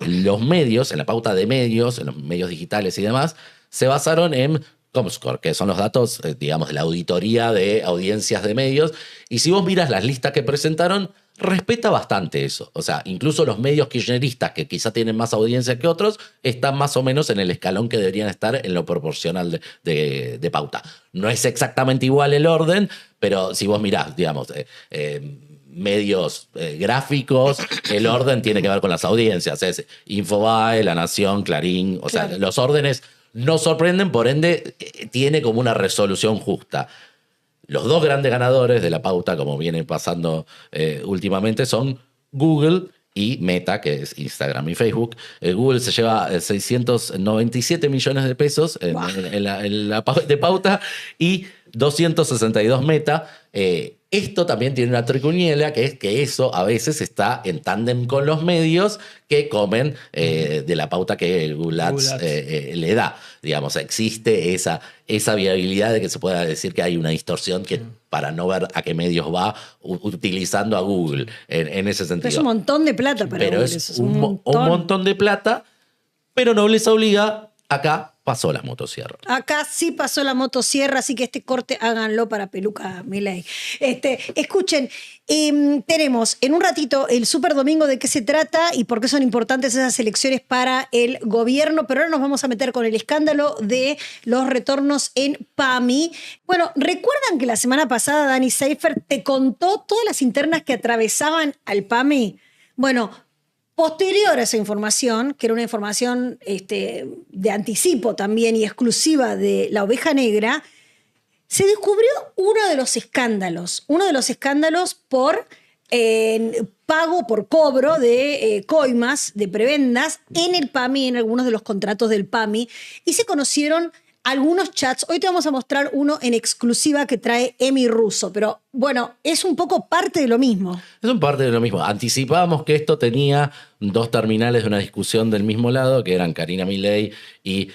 los medios, en la pauta de medios, en los medios digitales y demás, se basaron en Comscore, que son los datos, digamos, de la auditoría de audiencias de medios. Y si vos miras las listas que presentaron, respeta bastante eso. O sea, incluso los medios kirchneristas, que quizá tienen más audiencia que otros, están más o menos en el escalón que deberían estar en lo proporcional de pauta. No es exactamente igual el orden, pero si vos mirás, digamos, medios gráficos, el orden tiene que ver con las audiencias. Es Infobae, La Nación, Clarín. O sea, los órdenes no sorprenden, por ende, tiene como una resolución justa. Los dos grandes ganadores de la pauta, como viene pasando últimamente, son Google y Meta, que es Instagram y Facebook. Google se lleva 697 millones de pesos en la de pauta y 262 Meta. Esto también tiene una tricuñela, que es que eso a veces está en tándem con los medios que comen de la pauta que Google Ads le da. Digamos, existe esa viabilidad de que se pueda decir que hay una distorsión que para no ver a qué medios va utilizando a Google en ese sentido. Pero es un montón de plata para pero Google. Es un montón de plata, pero no les obliga. Acá pasó la motosierra. Acá sí pasó la motosierra, así que este corte háganlo para Peluca Milei. Escuchen, tenemos en un ratito el Super Domingo de qué se trata y por qué son importantes esas elecciones para el gobierno, pero ahora nos vamos a meter con el escándalo de los retornos en PAMI. Bueno, ¿recuerdan que la semana pasada Dani Seifert te contó todas las internas que atravesaban al PAMI? Bueno, posterior a esa información, que era una información de anticipo también y exclusiva de la Oveja Negra, se descubrió uno de los escándalos por pago por cobro de coimas, de prebendas en el PAMI, en algunos de los contratos del PAMI, y se conocieron algunos chats. Hoy te vamos a mostrar uno en exclusiva que trae Emi Russo, pero bueno, es un poco parte de lo mismo. Es un parte de lo mismo. Anticipábamos que esto tenía dos terminales de una discusión del mismo lado, que eran Karina Milei y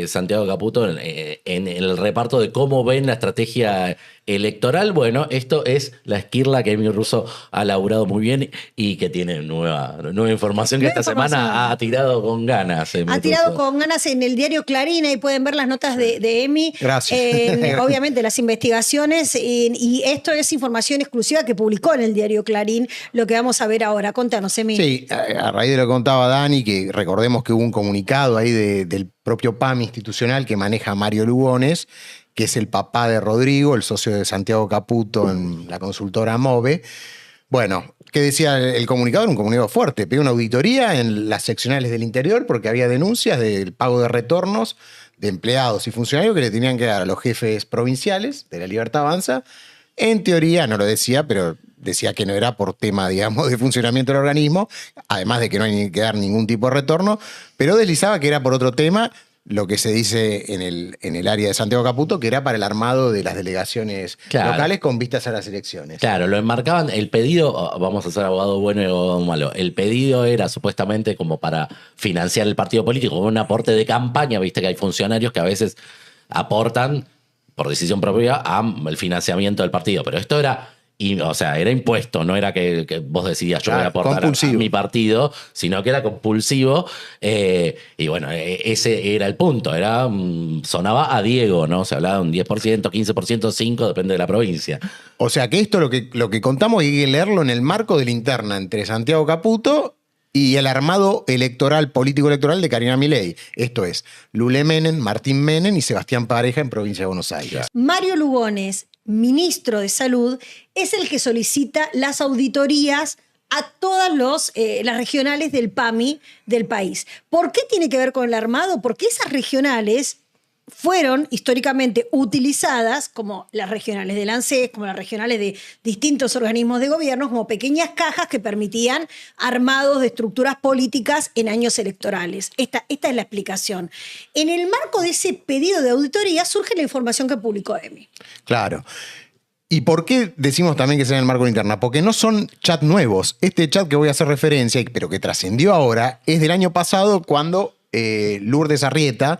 Santiago Caputo, en el reparto de cómo ven la estrategia electoral. Bueno, esto es la esquirla que Emi Russo ha laburado muy bien y que tiene nueva información que Nueva esta información. semana ha tirado con ganas. Emi Ha tirado Russo. con ganas en el diario Clarín, ahí pueden ver las notas de Emi. Gracias. Obviamente las investigaciones y esto es información exclusiva que publicó en el diario Clarín, lo que vamos a ver ahora. Contanos, Emi. Sí, a raíz de lo que contaba Dani, que recordemos que hubo un comunicado ahí del propio PAM institucional que maneja Mario Lugones, que es el papá de Rodrigo, el socio de Santiago Caputo en la consultora MOVE. Bueno, ¿qué decía el comunicado? Era un comunicado fuerte. Pidió una auditoría en las seccionales del interior porque había denuncias del pago de retornos de empleados y funcionarios que le tenían que dar a los jefes provinciales de la Libertad Avanza. En teoría, no lo decía, pero decía que no era por tema, digamos, de funcionamiento del organismo, además de que no hay que dar ningún tipo de retorno, pero deslizaba que era por otro tema, lo que se dice en el área de Santiago Caputo, que era para el armado de las delegaciones Claro. locales con vistas a las elecciones. Claro, lo enmarcaban, el pedido, vamos a ser abogado bueno y abogado malo, el pedido era supuestamente como para financiar el partido político, con un aporte de campaña, viste que hay funcionarios que a veces aportan por decisión propia al financiamiento del partido, pero esto era... o sea, era impuesto, no era que vos decidías yo voy a aportar a compulsivo. mi partido, sino que era compulsivo. Y bueno, ese era el punto. Sonaba a Diego, ¿no? Se hablaba de un 10%, 15%, 5%, depende de la provincia. O sea que esto lo que contamos hay que leerlo en el marco de la interna entre Santiago Caputo y el armado electoral, político-electoral de Karina Milei. Esto es Lule Menem, Martín Menem y Sebastián Pareja en provincia de Buenos Aires. Mario Lugones, ministro de Salud, es el que solicita las auditorías a todas las regionales del PAMI del país. ¿Por qué tiene que ver con el armado? Porque esas regionales fueron históricamente utilizadas como las regionales del ANSES, como las regionales de distintos organismos de gobierno, como pequeñas cajas que permitían armados de estructuras políticas en años electorales. Esta es la explicación. En el marco de ese pedido de auditoría surge la información que publicó Emi. Claro. ¿Y por qué decimos también que sea en el marco de interna? Porque no son chat nuevos. Este chat que voy a hacer referencia, pero que trascendió ahora, es del año pasado cuando Lourdes Arrieta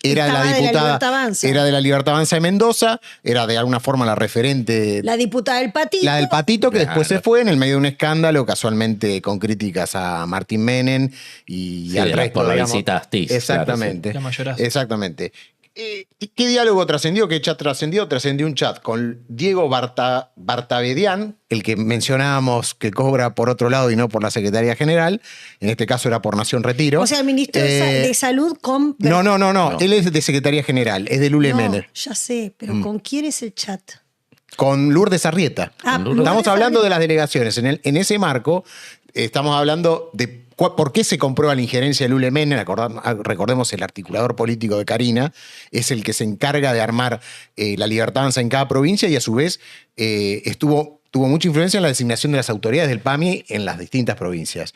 era Estaba la de la diputada, Libertad Avanza. era de la Libertad Avanza de Mendoza, era de alguna forma la referente, La diputada del Patito. la del Patito, que Claro. después se fue en el medio de un escándalo, casualmente con críticas a Martín Menem y Sí, al de la- resto. por la digamos. visita a Astiz, Exactamente. claro, sí. La mayorazgo. Exactamente. ¿Qué diálogo trascendió? ¿Qué chat trascendió? Trascendió un chat con Diego Bartavedian, el que mencionábamos que cobra por otro lado y no por la Secretaría General. En este caso era por Nación Retiro. O sea, el ministro de Salud con... No. Él es de Secretaría General, es de Lule No, Menem. ya sé, pero ¿con quién es el chat? Con Lourdes Arrieta. Ah, Lourdes Estamos Lourdes hablando Arrieta. de las delegaciones. En ese marco, estamos hablando de por qué se comprueba la injerencia de Lule Menem. Recordemos, el articulador político de Karina es el que se encarga de armar la Libertad Avanza en cada provincia y a su vez tuvo mucha influencia en la designación de las autoridades del PAMI en las distintas provincias.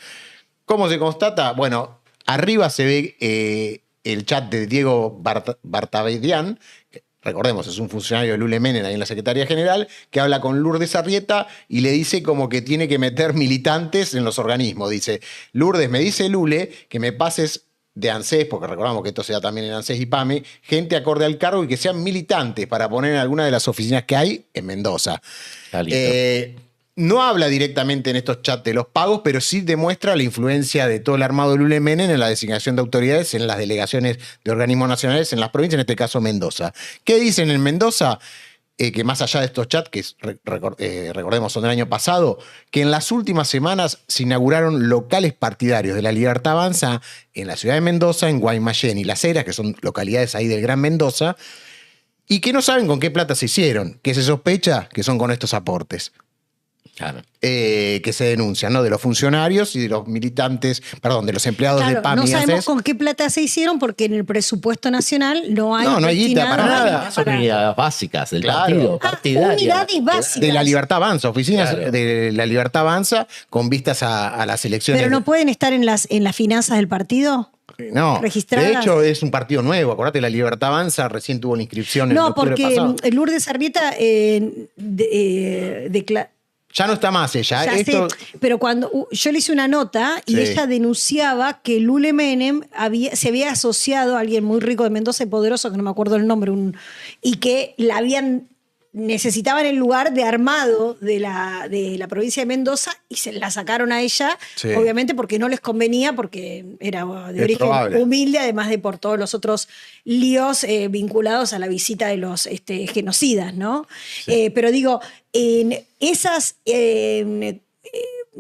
¿Cómo se constata? Bueno, arriba se ve el chat de Diego Bartavedian, que, recordemos, es un funcionario de Lule Menem ahí en la Secretaría General, que habla con Lourdes Arrieta y le dice como que tiene que meter militantes en los organismos. Dice, Lourdes, me dice Lule que me pases de ANSES, porque recordamos que esto se da también en ANSES y PAMI, gente acorde al cargo y que sean militantes para poner en alguna de las oficinas que hay en Mendoza. Está listo. No habla directamente en estos chats de los pagos, pero sí demuestra la influencia de todo el armado de Lule Menem en la designación de autoridades en las delegaciones de organismos nacionales en las provincias, en este caso Mendoza. ¿Qué dicen en Mendoza? Que más allá de estos chats, que recordemos son del año pasado, que en las últimas semanas se inauguraron locales partidarios de la Libertad Avanza en la ciudad de Mendoza, en Guaymallén y Las Heras, que son localidades ahí del Gran Mendoza, y que no saben con qué plata se hicieron, que se sospecha que son con estos aportes. Claro. Que se denuncian, ¿no? De los funcionarios y de los militantes, perdón, de los empleados de Claro, PAMI no y sabemos ANSES. con qué plata se hicieron porque en el presupuesto nacional no hay No hay guita destinado para nada. Son unidades básicas del Claro. partido, partidarias. unidades básicas. De la Libertad Avanza, oficinas Claro. de la Libertad Avanza con vistas a las elecciones. Pero no pueden estar en las finanzas del partido. No, registradas. de hecho es un partido nuevo. Acordate, la Libertad Avanza recién tuvo la inscripción en No, octubre porque pasado. Lourdes Arrieta Ya no está más ella. ya Esto, sé, pero cuando yo le hice una nota y Sí. ella denunciaba que Lule Menem se había asociado a alguien muy rico de Mendoza y poderoso, que no me acuerdo el nombre, y que necesitaban el lugar de armado de la provincia de Mendoza y se la sacaron a ella, Sí. obviamente porque no les convenía, porque era de Es origen probable. humilde, además de por todos los otros líos vinculados a la visita de los genocidas, ¿no? Pero digo, en esas...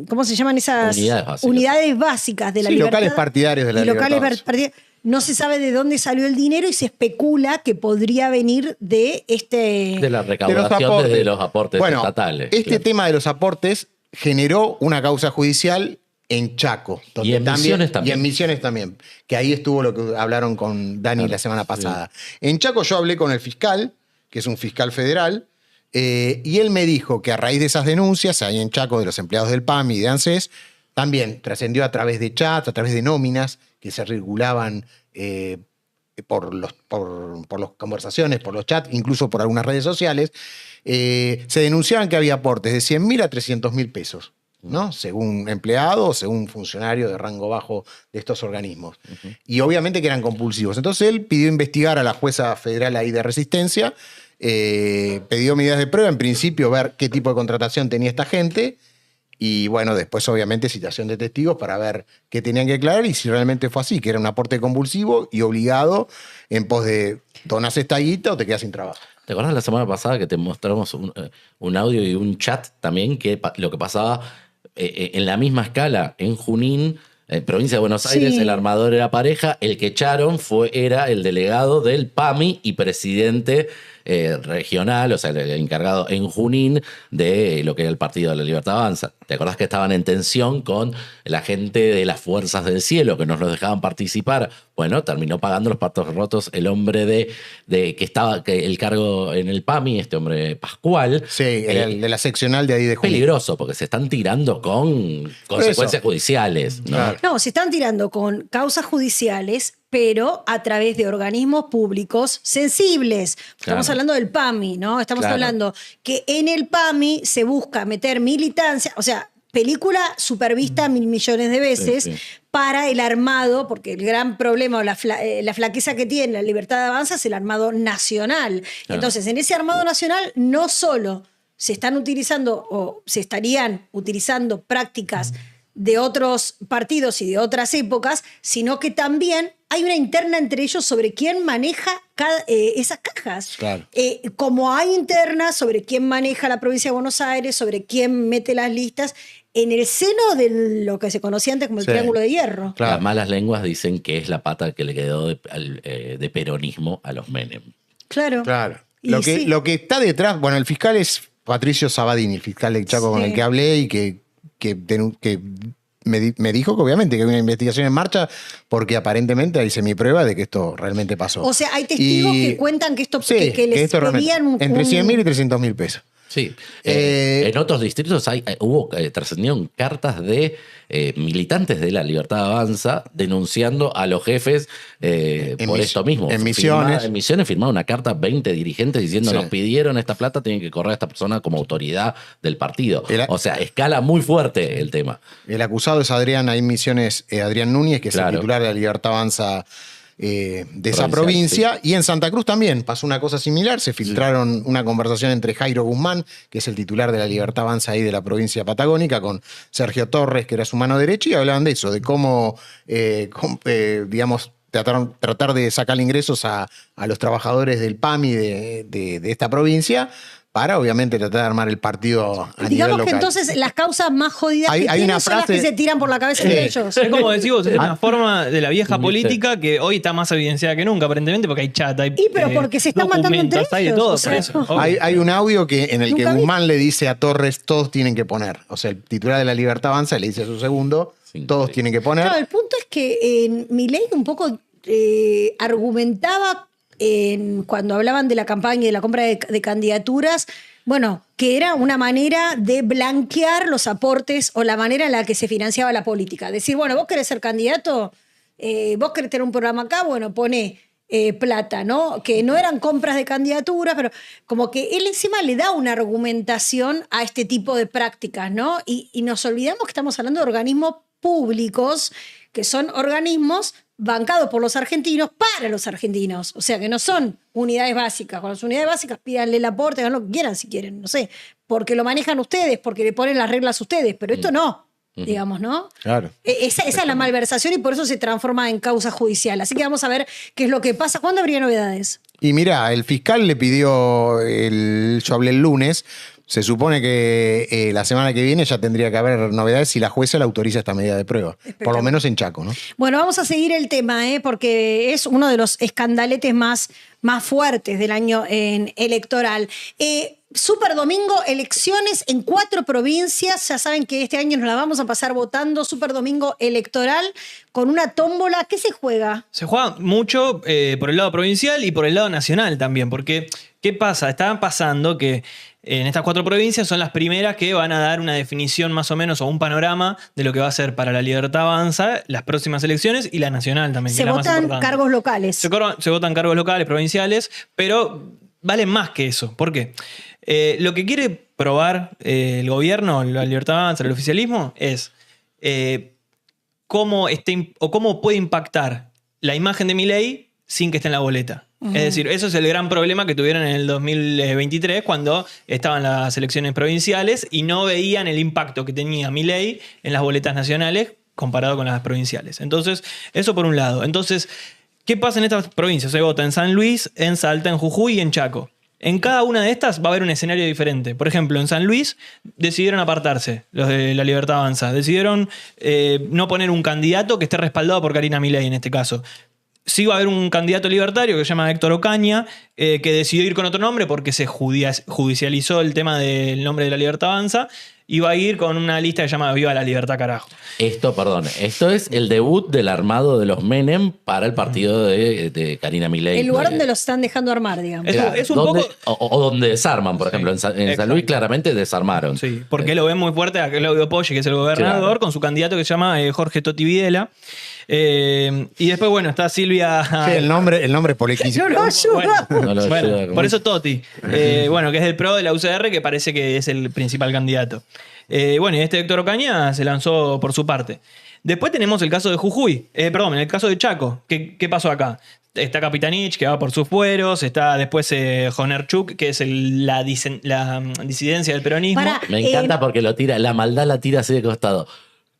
¿cómo se llaman esas Unidades básicas de la Sí, libertad? locales partidarios de la y locales Libertad. partidarios. No se sabe de dónde salió el dinero y se especula que podría venir de De la recaudación de los aportes Bueno, estatales. Este claro. tema de los aportes generó una causa judicial en Chaco. donde Y en Misiones también. Y en Misiones también. Que ahí estuvo lo que hablaron con Dani la semana pasada. En Chaco yo hablé con el fiscal, que es un fiscal federal, y él me dijo que a raíz de esas denuncias, ahí en Chaco, de los empleados del PAM y de ANSES, también trascendió a través de chats, a través de nóminas que se regulaban por las conversaciones, por los chats, incluso por algunas redes sociales, se denunciaban que había aportes de 100.000 a 300.000 pesos, ¿no? Según empleado o según funcionario de rango bajo de estos organismos. Y obviamente que eran compulsivos. Entonces él pidió investigar a la jueza federal ahí de Resistencia, pidió medidas de prueba, en principio ver qué tipo de contratación tenía esta gente. Y bueno, después obviamente citación de testigos para ver qué tenían que aclarar y si realmente fue así, que era un aporte convulsivo y obligado en pos de donás esta guita o te quedas sin trabajo. ¿Te acuerdas la semana pasada que te mostramos un audio y un chat también que lo que pasaba en la misma escala en Junín, provincia de Buenos Aires? Sí. El armador era pareja, el que echaron era el delegado del PAMI y presidente regional, o sea, el encargado en Junín de lo que era el Partido de la Libertad Avanza. ¿Te acordás que estaban en tensión con la gente de las Fuerzas del Cielo que no los dejaban participar? Bueno, terminó pagando los patos rotos el hombre que el cargo en el PAMI, este hombre Pascual. Sí, el de la seccional de ahí de Junín. Peligroso, porque se están tirando con consecuencias judiciales, ¿no? Claro. No, se están tirando con causas judiciales, pero a través de organismos públicos sensibles. Estamos Claro. hablando del PAMI, ¿no? Estamos Claro. hablando que en el PAMI se busca meter militancia, o sea, película supervista 1.000 millones de veces Sí, sí. para el armado, porque el gran problema o la flaqueza que tiene la Libertad de Avanza es el armado nacional. Claro. Entonces, en ese armado nacional no solo se están utilizando o se estarían utilizando prácticas de otros partidos y de otras épocas, sino que también hay una interna entre ellos sobre quién maneja esas cajas. Claro. Como hay internas sobre quién maneja la provincia de Buenos Aires, sobre quién mete las listas, en el seno de lo que se conocía antes como el Sí. Triángulo de Hierro. Claro. Las malas lenguas dicen que es la pata que le quedó de peronismo a los Menem. Claro. Claro. Y Lo que, sí. lo que está detrás, bueno, el fiscal es Patricio Sabadini, el fiscal de Chaco con Sí. el que hablé y que me dijo que obviamente que hay una investigación en marcha porque aparentemente hay semiprueba de que esto realmente pasó. O sea, hay testigos que cuentan que esto Sí, que les esto realmente- pedían entre 100.000 y 300.000 pesos. Sí. Eh, En otros distritos trascendieron cartas de militantes de la Libertad Avanza denunciando a los jefes por esto mismo. en Misiones. En Misiones firmaron una carta 20 dirigentes diciendo Sí. nos pidieron esta plata, tienen que correr a esta persona como autoridad del partido. Era- O sea, escala muy fuerte el tema. El acusado es Adrián, ahí en Misiones, Adrián Núñez, que es Claro. el titular de la Libertad Avanza de esa Provincial, provincia. Y en Santa Cruz también pasó una cosa similar. Se filtraron una conversación entre Jairo Guzmán, que es el titular de la Libertad Avanza ahí de la provincia patagónica, con Sergio Torres, que era su mano derecha, y hablaban de eso, de cómo, digamos, tratar de sacarle ingresos a los trabajadores del PAMI de esta provincia para, obviamente, tratar de armar el partido a nivel Digamos local. que entonces las causas más jodidas Hay que tienen una son las que frase- se tiran por la cabeza de ellos. Es como decís vos, es Ah. una forma de la vieja ¿Viste? política que hoy está más evidenciada que nunca, aparentemente, porque hay chat, hay Y pero porque se están matando entre documentos, hay de ellos, todo, o sea, por eso. obvio. Hay un audio en el que Nunca vi. Guzmán le dice a Torres, todos tienen que poner. O sea, el titular de la Libertad Avanza le dice a su segundo, Sí, todos sí. tienen que poner. Claro, el punto es que Milei un poco argumentaba cuando hablaban de la campaña y de la compra de candidaturas, bueno, que era una manera de blanquear los aportes o la manera en la que se financiaba la política. Decir, bueno, vos querés ser candidato, vos querés tener un programa acá, bueno, pone plata, ¿no? Que no eran compras de candidaturas, pero como que él encima le da una argumentación a este tipo de prácticas, ¿no? Y nos olvidamos que estamos hablando de organismos públicos, que son organismos bancados por los argentinos para los argentinos. O sea, que no son unidades básicas. Con las unidades básicas pídanle el aporte, hagan lo que quieran si quieren, no sé, porque lo manejan ustedes, porque le ponen las reglas a ustedes, pero esto no. Digamos, ¿no? Claro. Esa es la malversación y por eso se transforma en causa judicial. Así que vamos a ver qué es lo que pasa. ¿Cuándo habría novedades? Y mirá, el fiscal le pidió, yo hablé el lunes, se supone que la semana que viene ya tendría que haber novedades si la jueza le autoriza esta medida de prueba. Por lo menos en Chaco, ¿no? Bueno, vamos a seguir el tema, porque es uno de los escandaletes más fuertes del año electoral. Super domingo, elecciones en 4 provincias. Ya saben que este año nos la vamos a pasar votando. Super domingo electoral con una tómbola. ¿Qué se juega? Se juega mucho por el lado provincial y por el lado nacional también, porque ¿qué pasa? Estaban pasando que en estas 4 provincias son las primeras que van a dar una definición más o menos o un panorama de lo que va a ser para la Libertad Avanza las próximas elecciones y la nacional también. Se que es la más votan importante. cargos locales. Se votan cargos locales, provinciales, pero valen más que eso. ¿Por qué? Lo que quiere probar el gobierno, la Libertad Avanza, el oficialismo, es cómo puede impactar la imagen de Milei sin que esté en la boleta. Es decir, eso es el gran problema que tuvieron en el 2023 cuando estaban las elecciones provinciales y no veían el impacto que tenía Milei en las boletas nacionales comparado con las provinciales. Entonces, eso por un lado. Entonces, ¿qué pasa en estas provincias? Se vota en San Luis, en Salta, en Jujuy y en Chaco. En cada una de estas va a haber un escenario diferente. Por ejemplo, en San Luis decidieron apartarse, los de la Libertad Avanza. Decidieron no poner un candidato que esté respaldado por Karina Milei en este caso. Sí va a haber un candidato libertario que se llama Héctor Ocaña, que decidió ir con otro nombre porque se judicializó el tema del nombre de la Libertad Avanza, y va a ir con una lista que se llama Viva la Libertad, carajo. Esto es el debut del armado de los Menem para el partido de Karina Milei. El lugar donde los están dejando armar, digamos. Es un donde, poco... o donde desarman, por ejemplo. En San Luis claramente desarmaron. Sí, porque lo ven muy fuerte a Claudio Poggi, que es el gobernador, Claro. con su candidato que se llama Jorge Toti Videla. Y después, bueno, está Silvia... Sí, el nombre es poliquísimo. No lo ayuda. No lo Bueno, ayuda. por eso Toti. Bueno, que es del PRO de la UCR, que parece que es el principal candidato. Bueno, y este Héctor Ocaña se lanzó por su parte. Después tenemos el caso de Jujuy. Perdón, el caso de Chaco. ¿Qué pasó acá? Está Capitanich, que va por sus fueros. Está después Jonerchuk, que es la disidencia del peronismo. Pará. Me encanta porque la maldad la tira así de costado.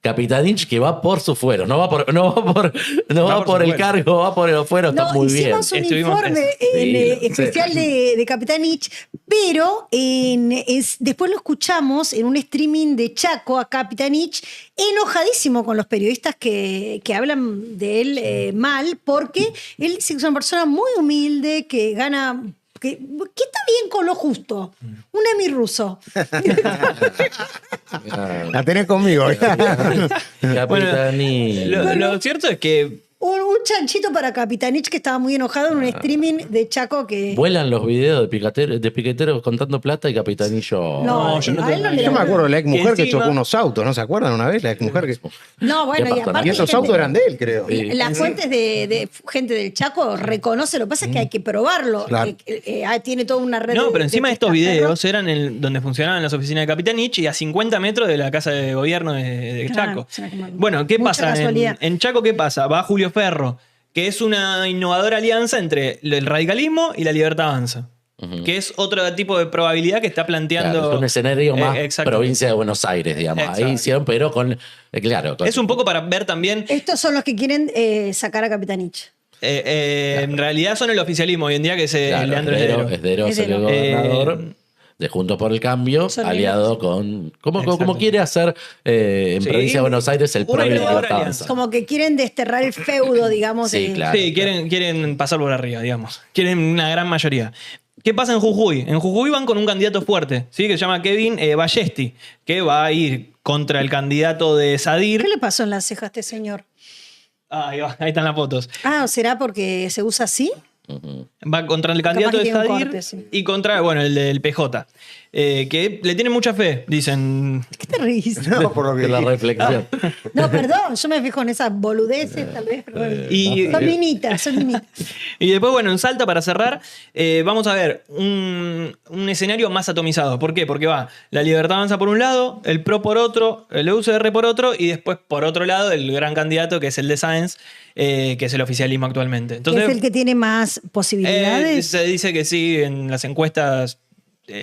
Capitanich que va por su fuero, no va por el fuero. cargo, va por el fuero, está No, muy bien. hicimos un Estuvimos informe Sí, especial de Capitanich, pero después lo escuchamos en un streaming de Chaco a Capitanich, enojadísimo con los periodistas que hablan de él mal, porque él dice que es una persona muy humilde, que gana... Que está bien con lo justo. Un Emi ruso. La tenés conmigo. Capitanich. Lo cierto es que Un chanchito para Capitanich que estaba muy enojado en un streaming de Chaco que... Vuelan los videos de piqueteros contando plata y Capitanillo. No, yo no a él no tengo- le Yo me acuerdo de la ex mujer que encima- chocó unos autos, ¿no se acuerdan una vez? La ex mujer que... No, bueno, ¿Qué y pasó? aparte... Y esos gente- autos eran de él, creo. Sí. Las fuentes de gente del Chaco reconocen, lo que pasa es que hay que probarlo. Claro. Tiene toda una red. No, pero encima de estos testaferros. videos eran donde funcionaban las oficinas de Capitanich y a 50 metros de la casa de gobierno de Claro, Chaco. o sea, como Bueno, ¿qué mucha pasa? casualidad. En Chaco, ¿qué pasa? Va Julio Ferro, que es una innovadora alianza entre el radicalismo y la Libertad Avanza. Que es otro tipo de probabilidad que está planteando. Claro, es un escenario más exacto. provincia de Buenos Aires, digamos. Exacto. Ahí hicieron, pero con. Claro. Es un poco para ver también. Estos son los que quieren sacar a Capitanich. En realidad son el oficialismo hoy en día, que es Claro, Leandro Heredero. Esdero es el Esdero. gobernador de Juntos por el Cambio, Son aliado con. Como Exacto. quiere hacer en Sí, provincia de Buenos Aires el una PRO y la innovadora Libertad alianza. Avanza. Como que quieren desterrar el feudo, digamos. Sí, claro. Sí, quieren pasar por arriba, digamos. Quieren una gran mayoría. ¿Qué pasa en Jujuy? En Jujuy van con un candidato fuerte, ¿sí? Que se llama Kevin Ballesti, que va a ir contra el candidato de Sadir. ¿Qué le pasó en la ceja a este señor? Ahí están las fotos. ¿O será porque se usa así? Va contra el candidato que de tiene un Sadir corte, sí. y contra, bueno, el del PJ. que le tienen mucha fe, dicen. ¿Qué te reís? No, por lo que De la reflexión. No, perdón, yo me fijo en esas boludeces, tal vez. Pero bueno. Y- Son minitas, son minitas. Y después, bueno, en Salta, para cerrar, vamos a ver un escenario más atomizado. ¿Por qué? Porque va la Libertad Avanza por un lado, el PRO por otro, el UCR por otro, y después, por otro lado, el gran candidato, que es el de Sáenz, que es el oficialismo actualmente. Que Entonces, es el que tiene más posibilidades. se dice que sí, en las encuestas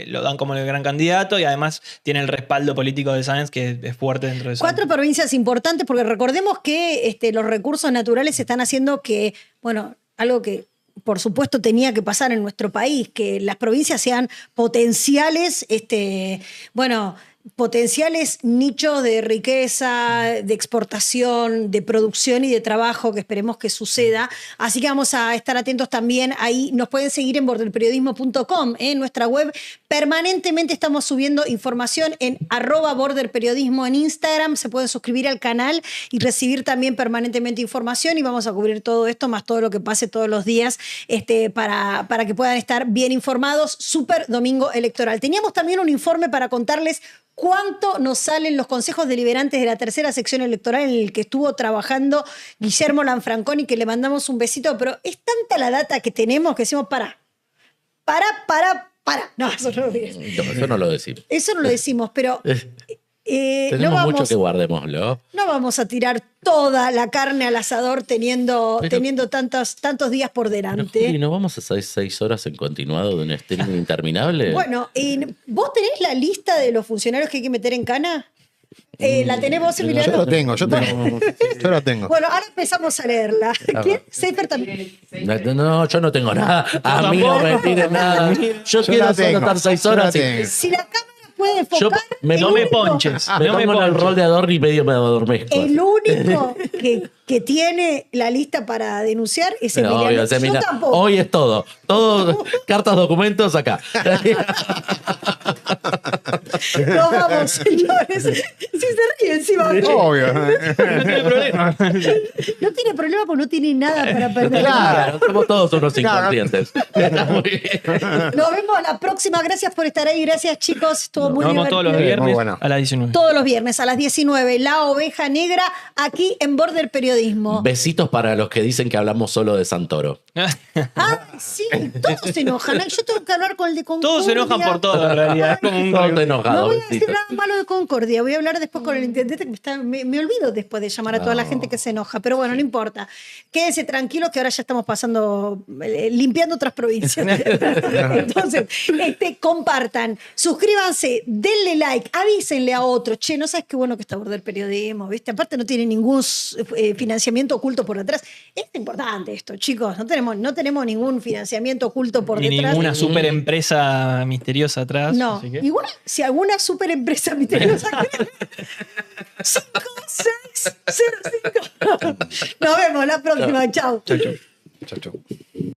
lo dan como el gran candidato y además tiene el respaldo político de Sáenz, que es fuerte dentro de eso. 4 provincias importantes, porque recordemos que los recursos naturales están haciendo que, bueno, algo que por supuesto tenía que pasar en nuestro país, que las provincias sean potenciales, potenciales nichos de riqueza, de exportación, de producción y de trabajo, que esperemos que suceda. Así que vamos a estar atentos también. Ahí nos pueden seguir en borderperiodismo.com, en nuestra web. Permanentemente estamos subiendo información en @borderperiodismo en Instagram. Se pueden suscribir al canal y recibir también permanentemente información, y vamos a cubrir todo esto, más todo lo que pase todos los días, para que puedan estar bien informados. Súper domingo electoral. Teníamos también un informe para contarles cuánto nos salen los consejos deliberantes de la tercera sección electoral, en el que estuvo trabajando Guillermo Lanfranconi, que le mandamos un besito, pero es tanta la data que tenemos que decimos, para. No, eso no lo decimos. No, eso no lo decimos. Eso no lo decimos, pero Tenemos mucho que guardémoslo. no vamos a tirar toda la carne al asador teniendo tantos días por ¿Y delante. no vamos a hacer 6 horas en continuado de un streaming interminable? Bueno, ¿vos tenés la lista de los funcionarios que hay que meter en cana? ¿La tenés vos, Emiliano? Yo lo tengo, yo lo tengo. Bueno, ahora empezamos a leerla. ¿Quién? Seifer también. No, yo no tengo nada. A mí no me piden nada. Yo quiero la solo tengo, estar 6 yo la horas. tengo. Si la cámara puede enfocar, me- el No me único- ponches. Me No me pongo en el ponches. rol de Adorno y medio me adormezco. El único que tiene la lista para denunciar es No, Emiliano. obvio, o sea, Yo mira, tampoco. hoy es todo. Todo, cartas, documentos acá. Nos vamos, señores. Si se ríe encima. Obvio. No tiene problema. No tiene problema porque no tiene nada para perder. Claro, somos todos unos inconscientes. Está muy bien. Nos vemos la próxima. Gracias por estar ahí. Gracias, chicos. Estuvo muy Nos vemos divertido. todos los Muy viernes bueno. a las 19. Todos los viernes a las 19. La Oveja Negra, aquí en Border Periodismo. Besitos para los que dicen que hablamos solo de Santoro. Ah, sí, todos se enojan. Yo tengo que hablar con el de Concordia. Todos se enojan por todo, en realidad. Es como un- Todos No enojados. voy a decir besitos. nada malo de Concordia. Voy a hablar después con el intendente, que me olvido después de llamar a toda la No. gente que se enoja. Pero bueno, no importa. Quédense tranquilos que ahora ya estamos pasando, limpiando otras provincias. Entonces, compartan, suscríbanse, denle like, avísenle a otros. Che, no sabes qué bueno que está Border Periodismo, ¿viste? Aparte no tiene ningún financiamiento oculto por detrás. Es importante esto, chicos. No tenemos ningún financiamiento oculto por Ni detrás. ninguna super empresa misteriosa atrás. No, así que- igual si alguna super empresa misteriosa 5605. Nos vemos la próxima. Chao. Chau, chau.